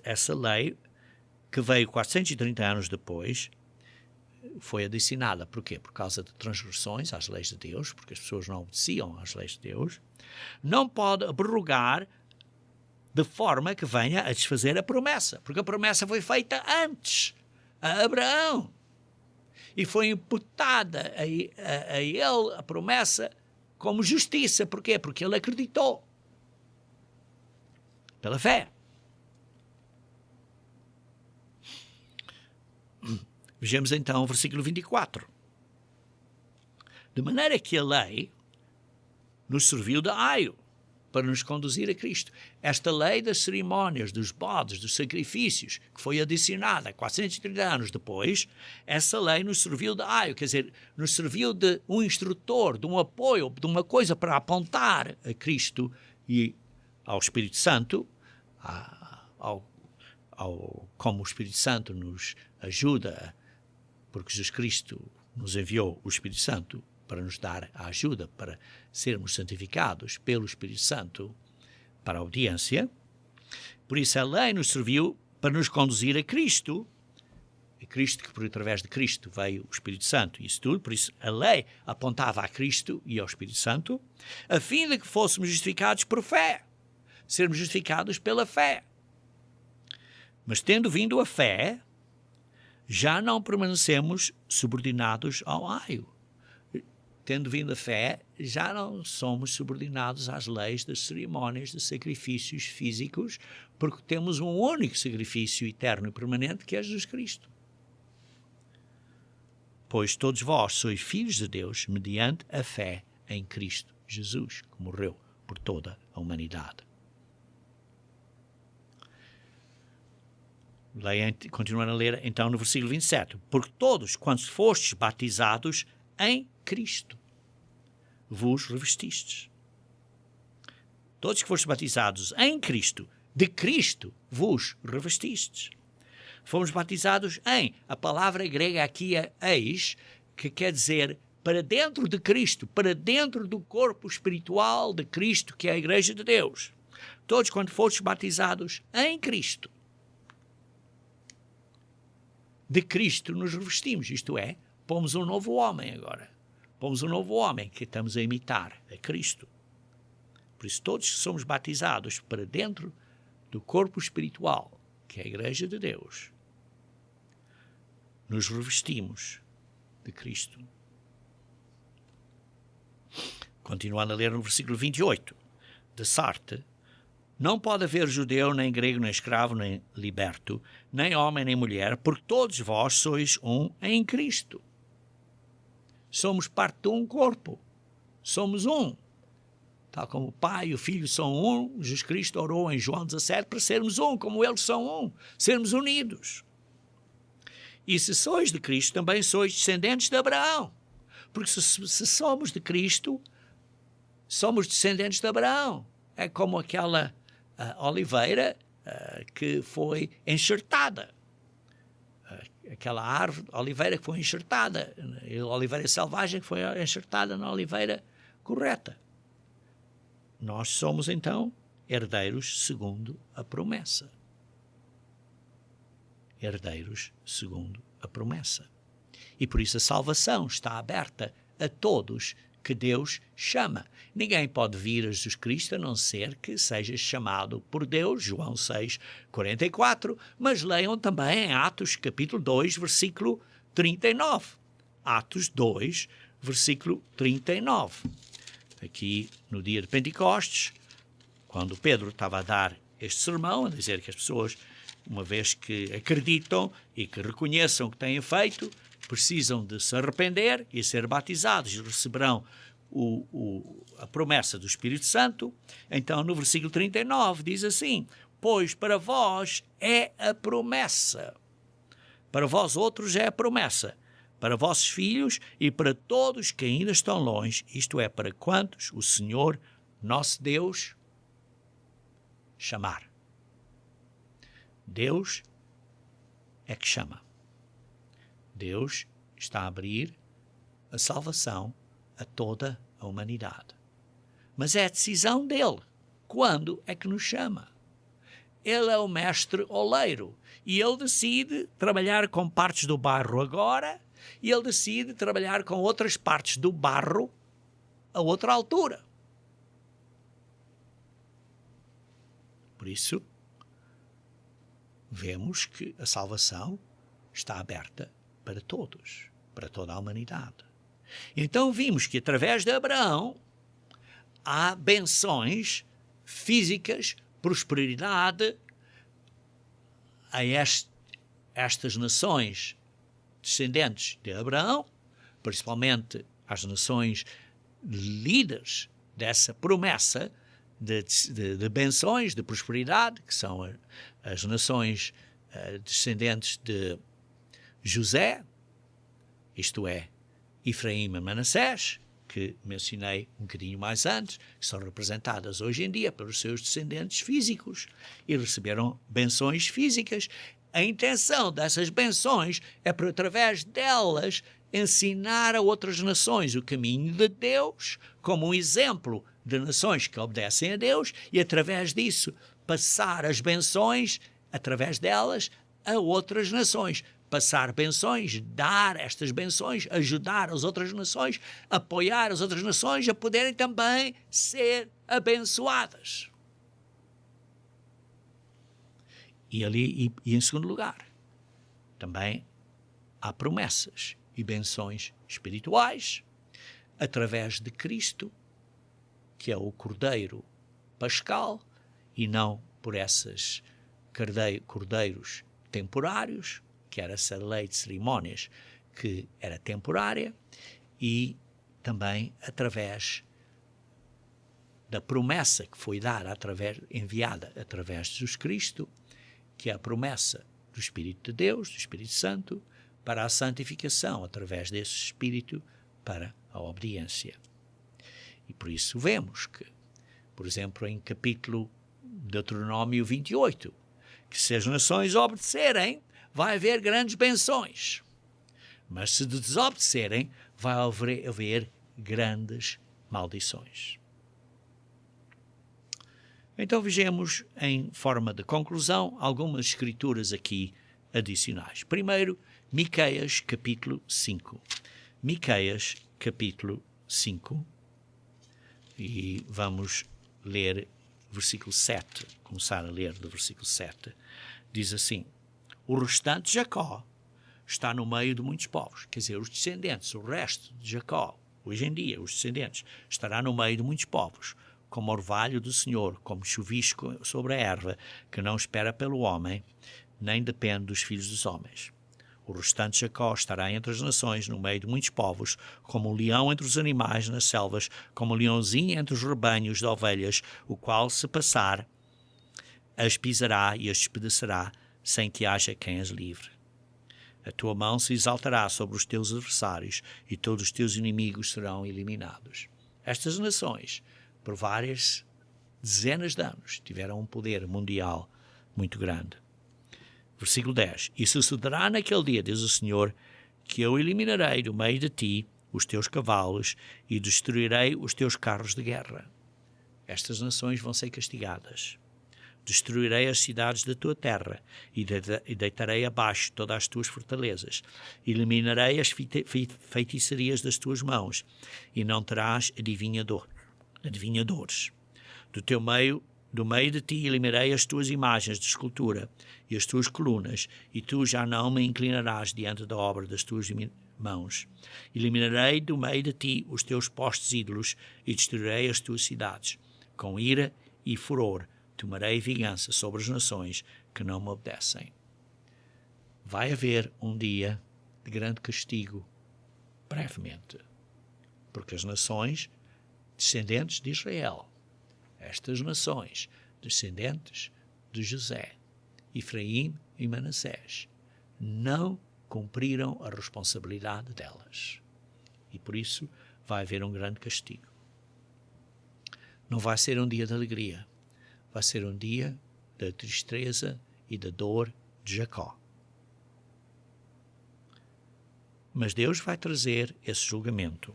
essa lei que veio 430 anos depois, foi adicionada. Por quê? Por causa de transgressões às leis de Deus, porque as pessoas não obedeciam às leis de Deus. Não pode abrogar de forma que venha a desfazer a promessa, porque a promessa foi feita antes, a Abraão. E foi imputada a ele a promessa como justiça. Por quê? Porque ele acreditou. Pela fé. Vejamos então o versículo 24. De maneira que a lei nos serviu de aio para nos conduzir a Cristo. Esta lei das cerimónias, dos bodes, dos sacrifícios, que foi adicionada 430 anos depois, essa lei nos serviu de aio, quer dizer, nos serviu de um instrutor, de um apoio, de uma coisa para apontar a Cristo e ao Espírito Santo, como o Espírito Santo nos ajuda, porque Jesus Cristo nos enviou o Espírito Santo para nos dar a ajuda, para sermos santificados pelo Espírito Santo para a obediência. Por isso a lei nos serviu para nos conduzir a Cristo, que por através de Cristo veio o Espírito Santo e isso tudo. Por isso a lei apontava a Cristo e ao Espírito Santo, a fim de que fôssemos justificados por fé, sermos justificados pela fé. Mas tendo vindo a fé, já não permanecemos subordinados ao aio. Tendo vindo a fé, já não somos subordinados às leis das cerimónias de sacrifícios físicos, porque temos um único sacrifício eterno e permanente, que é Jesus Cristo. Pois todos vós sois filhos de Deus mediante a fé em Cristo Jesus, que morreu por toda a humanidade. Continuando a ler então no versículo 27. Porque todos, quando fostes batizados em Cristo, vos revestistes. Todos que fostes batizados em Cristo, de Cristo vos revestistes. Fomos batizados em, a palavra grega aqui é eis, que quer dizer para dentro de Cristo, para dentro do corpo espiritual de Cristo, que é a Igreja de Deus. Todos quando fostes batizados em Cristo. de Cristo nos revestimos, isto é, pomos um novo homem agora. Pomos um novo homem que estamos a imitar, a Cristo. Por isso todos que somos batizados para dentro do corpo espiritual, que é a Igreja de Deus, nos revestimos de Cristo. Continuando a ler no versículo 28, de Sartre, não pode haver judeu, nem grego, nem escravo, nem liberto, nem homem, nem mulher, porque todos vós sois um em Cristo. Somos parte de um corpo. Somos um. Tal como o Pai e o Filho são um, Jesus Cristo orou em João 17 para sermos um, como eles são um, sermos unidos. E se sois de Cristo, também sois descendentes de Abraão. Porque se somos de Cristo, somos descendentes de Abraão. É como aquela oliveira que foi enxertada. Aquela árvore, oliveira que foi enxertada. A oliveira selvagem que foi enxertada na oliveira correta. Nós somos, então, herdeiros segundo a promessa. Herdeiros segundo a promessa. E por isso a salvação está aberta a todos que Deus chama. Ninguém pode vir a Jesus Cristo a não ser que seja chamado por Deus, João 6, 44, mas leiam também em Atos capítulo 2, versículo 39. Atos 2, versículo 39. Aqui no dia de Pentecostes, quando Pedro estava a dar este sermão, a dizer que as pessoas, uma vez que acreditam e que reconheçam o que têm feito, precisam de se arrepender e ser batizados e receberão a promessa do Espírito Santo. Então, no versículo 39, diz assim: pois para vós é a promessa, para vós outros é a promessa, para vossos filhos e para todos que ainda estão longe, isto é, para quantos o Senhor, nosso Deus, chamar. Deus é que chama. Deus está a abrir a salvação a toda a humanidade. Mas é a decisão dele. Quando é que nos chama? Ele é o mestre oleiro e ele decide trabalhar com partes do barro agora e ele decide trabalhar com outras partes do barro a outra altura. Por isso, vemos que a salvação está aberta para todos, para toda a humanidade. Então vimos que através de Abraão há benções físicas, prosperidade a estas nações descendentes de Abraão, principalmente às nações líderes dessa promessa de benções, de prosperidade, que são as nações descendentes de José, isto é, Efraim e Manassés, que mencionei um bocadinho mais antes, que são representadas hoje em dia pelos seus descendentes físicos e receberam benções físicas. A intenção dessas benções é para, através delas, ensinar a outras nações o caminho de Deus, como um exemplo de nações que obedecem a Deus, e através disso passar as benções, através delas, a outras nações. Passar benções, dar estas benções, ajudar as outras nações, apoiar as outras nações a poderem também ser abençoadas. E em segundo lugar, também há promessas e benções espirituais através de Cristo, que é o Cordeiro Pascal, e não por esses cordeiros temporários, que era essa lei de cerimónias que era temporária, e também através da promessa que foi dada, enviada através de Jesus Cristo, que é a promessa do Espírito de Deus, do Espírito Santo, para a santificação, através desse Espírito, para a obediência. E por isso vemos que, por exemplo, em capítulo de Deuteronômio 28, que se as nações obedecerem, vai haver grandes benções. Mas se desobedecerem, vai haver grandes maldições. Então vejamos, em forma de conclusão, algumas escrituras aqui adicionais. Primeiro, Miqueias, capítulo 5. Miqueias, capítulo 5. E vamos ler versículo 7. Começar a ler do versículo 7. Diz assim: o restante de Jacó está no meio de muitos povos. Quer dizer, os descendentes, o resto de Jacó, hoje em dia, os descendentes, estará no meio de muitos povos, como orvalho do Senhor, como chuvisco sobre a erva, que não espera pelo homem, nem depende dos filhos dos homens. O restante de Jacó estará entre as nações, no meio de muitos povos, como um leão entre os animais nas selvas, como um leãozinho entre os rebanhos de ovelhas, o qual, se passar, as pisará e as despedaçará, sem que haja quem as livre. A tua mão se exaltará sobre os teus adversários, e todos os teus inimigos serão eliminados. Estas nações, por várias dezenas de anos, tiveram um poder mundial muito grande. Versículo 10. E sucederá naquele dia, diz o Senhor, que eu eliminarei do meio de ti os teus cavalos e destruirei os teus carros de guerra. Estas nações vão ser castigadas. Destruirei as cidades da tua terra e deitarei abaixo todas as tuas fortalezas. Eliminarei as feitiçarias das tuas mãos e não terás adivinhadores. Do meio de ti eliminarei as tuas imagens de escultura e as tuas colunas, e tu já não me inclinarás diante da obra das tuas mãos. Eliminarei do meio de ti os teus postes ídolos e destruirei as tuas cidades. Com ira e furor tomarei vingança sobre as nações que não me obedecem. Vai haver um dia de grande castigo, brevemente, porque as nações descendentes de Israel, estas nações descendentes de José, Efraim e Manassés, não cumpriram a responsabilidade delas. E por isso vai haver um grande castigo. Não vai ser um dia de alegria, vai ser um dia da tristeza e da dor de Jacó. Mas Deus vai trazer esse julgamento.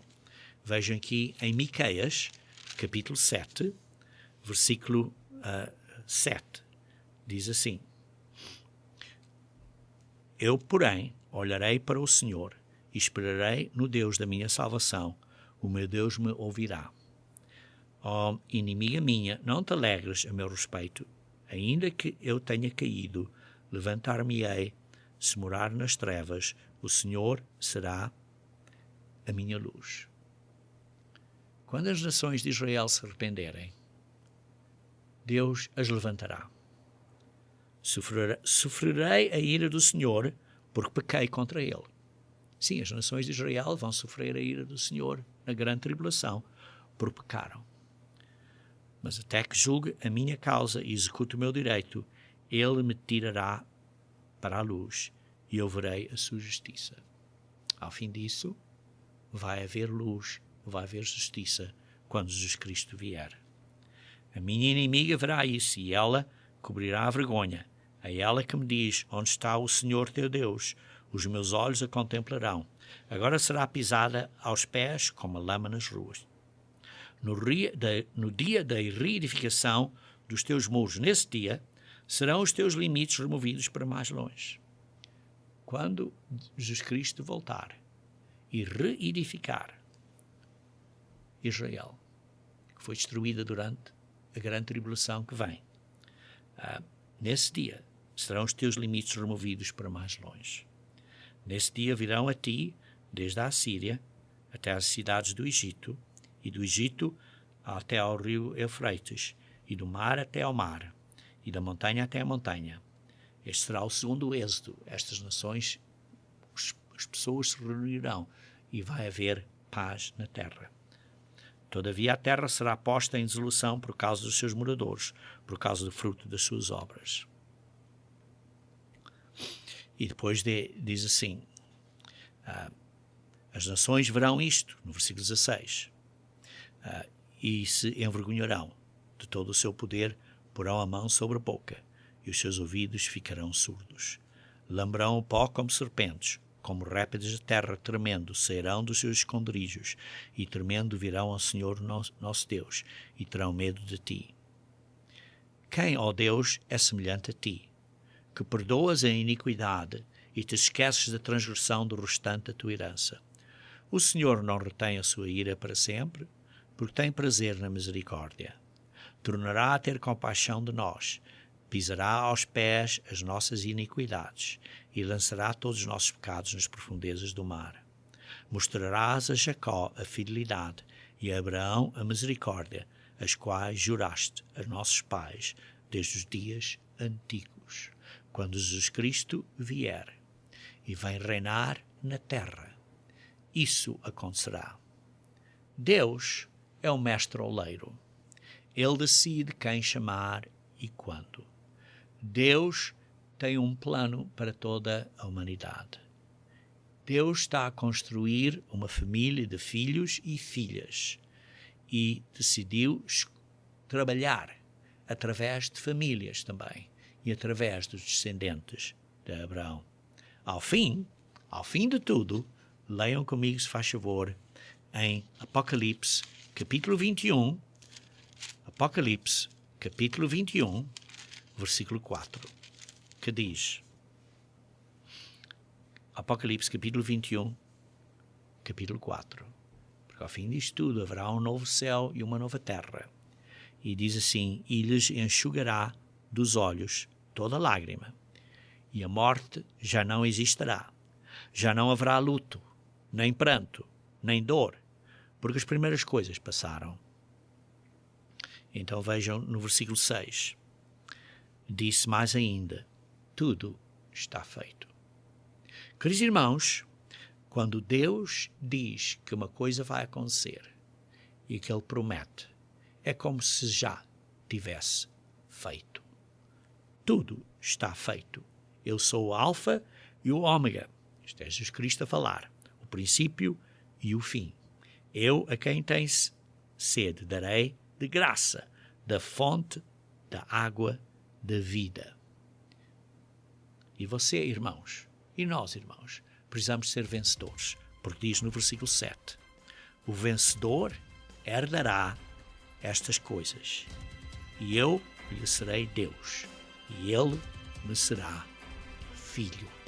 Vejam aqui em Miqueias, capítulo 7, versículo 7. Diz assim: eu, porém, olharei para o Senhor e esperarei no Deus da minha salvação. O meu Deus me ouvirá. Ó inimiga minha, não te alegres a meu respeito. Ainda que eu tenha caído, levantar-me-ei. Se morar nas trevas, o Senhor será a minha luz. Quando as nações de Israel se arrependerem, Deus as levantará. Sofrerei a ira do Senhor, porque pequei contra ele. Sim, as nações de Israel vão sofrer a ira do Senhor na grande tribulação, porque pecaram. Mas até que julgue a minha causa e execute o meu direito, ele me tirará para a luz e eu verei a sua justiça. Ao fim disso, vai haver luz, vai haver justiça quando Jesus Cristo vier. A minha inimiga verá isso e ela cobrirá a vergonha. A ela que me diz: onde está o Senhor teu Deus? Os meus olhos a contemplarão. Agora será pisada aos pés como a lama nas ruas. No dia da reedificação dos teus muros, nesse dia, serão os teus limites removidos para mais longe. Quando Jesus Cristo voltar e reedificar Israel, que foi destruída durante a grande tribulação que vem, nesse dia serão os teus limites removidos para mais longe. Nesse dia virão a ti, desde a Assíria até as cidades do Egito, e do Egito até ao rio Eufrates, e do mar até ao mar, e da montanha até a montanha. Este será o segundo êxodo. Estas nações, as pessoas se reunirão e vai haver paz na terra. Todavia a terra será posta em dissolução por causa dos seus moradores, por causa do fruto das suas obras. E depois diz assim, as nações verão isto, no versículo 16, e se envergonharão de todo o seu poder, porão a mão sobre a boca, e os seus ouvidos ficarão surdos. Lamberão o pó como serpentes, como répteis de terra tremendo, sairão dos seus esconderijos, e tremendo virão ao Senhor nosso Deus, e terão medo de ti. Quem, ó Deus, é semelhante a ti, que perdoas a iniquidade e te esqueces da transgressão do restante da tua herança. O Senhor não retém a sua ira para sempre, porque tem prazer na misericórdia. Tornará a ter compaixão de nós, pisará aos pés as nossas iniquidades e lançará todos os nossos pecados nas profundezas do mar. Mostrarás a Jacó a fidelidade e a Abraão a misericórdia, as quais juraste a nossos pais desde os dias antigos, quando Jesus Cristo vier e vem reinar na terra. Isso acontecerá. Deus é o mestre oleiro. Ele decide quem chamar e quando. Deus tem um plano para toda a humanidade. Deus está a construir uma família de filhos e filhas e decidiu trabalhar através de famílias também e através dos descendentes de Abraão. Ao fim de tudo, leiam comigo, se faz favor, em Apocalipse, capítulo 21, Apocalipse, capítulo 21, versículo 4, que diz... Apocalipse, capítulo 21, capítulo 4. Porque ao fim disto tudo haverá um novo céu e uma nova terra. E diz assim: e lhes enxugará dos olhos toda lágrima, e a morte já não existirá. Já não haverá luto, nem pranto, nem dor, porque as primeiras coisas passaram. Então vejam no versículo 6. Disse mais ainda: tudo está feito. Queridos irmãos, quando Deus diz que uma coisa vai acontecer e que Ele promete, é como se já tivesse feito. Tudo está feito. Eu sou o Alfa e o Ômega. Isto é Jesus Cristo a falar. O princípio e o fim. Eu, a quem tem sede, darei de graça da fonte da água da vida. E você, irmãos, e nós, irmãos, precisamos ser vencedores, porque diz no versículo 7, o vencedor herdará estas coisas, e eu lhe serei Deus, e ele me será filho.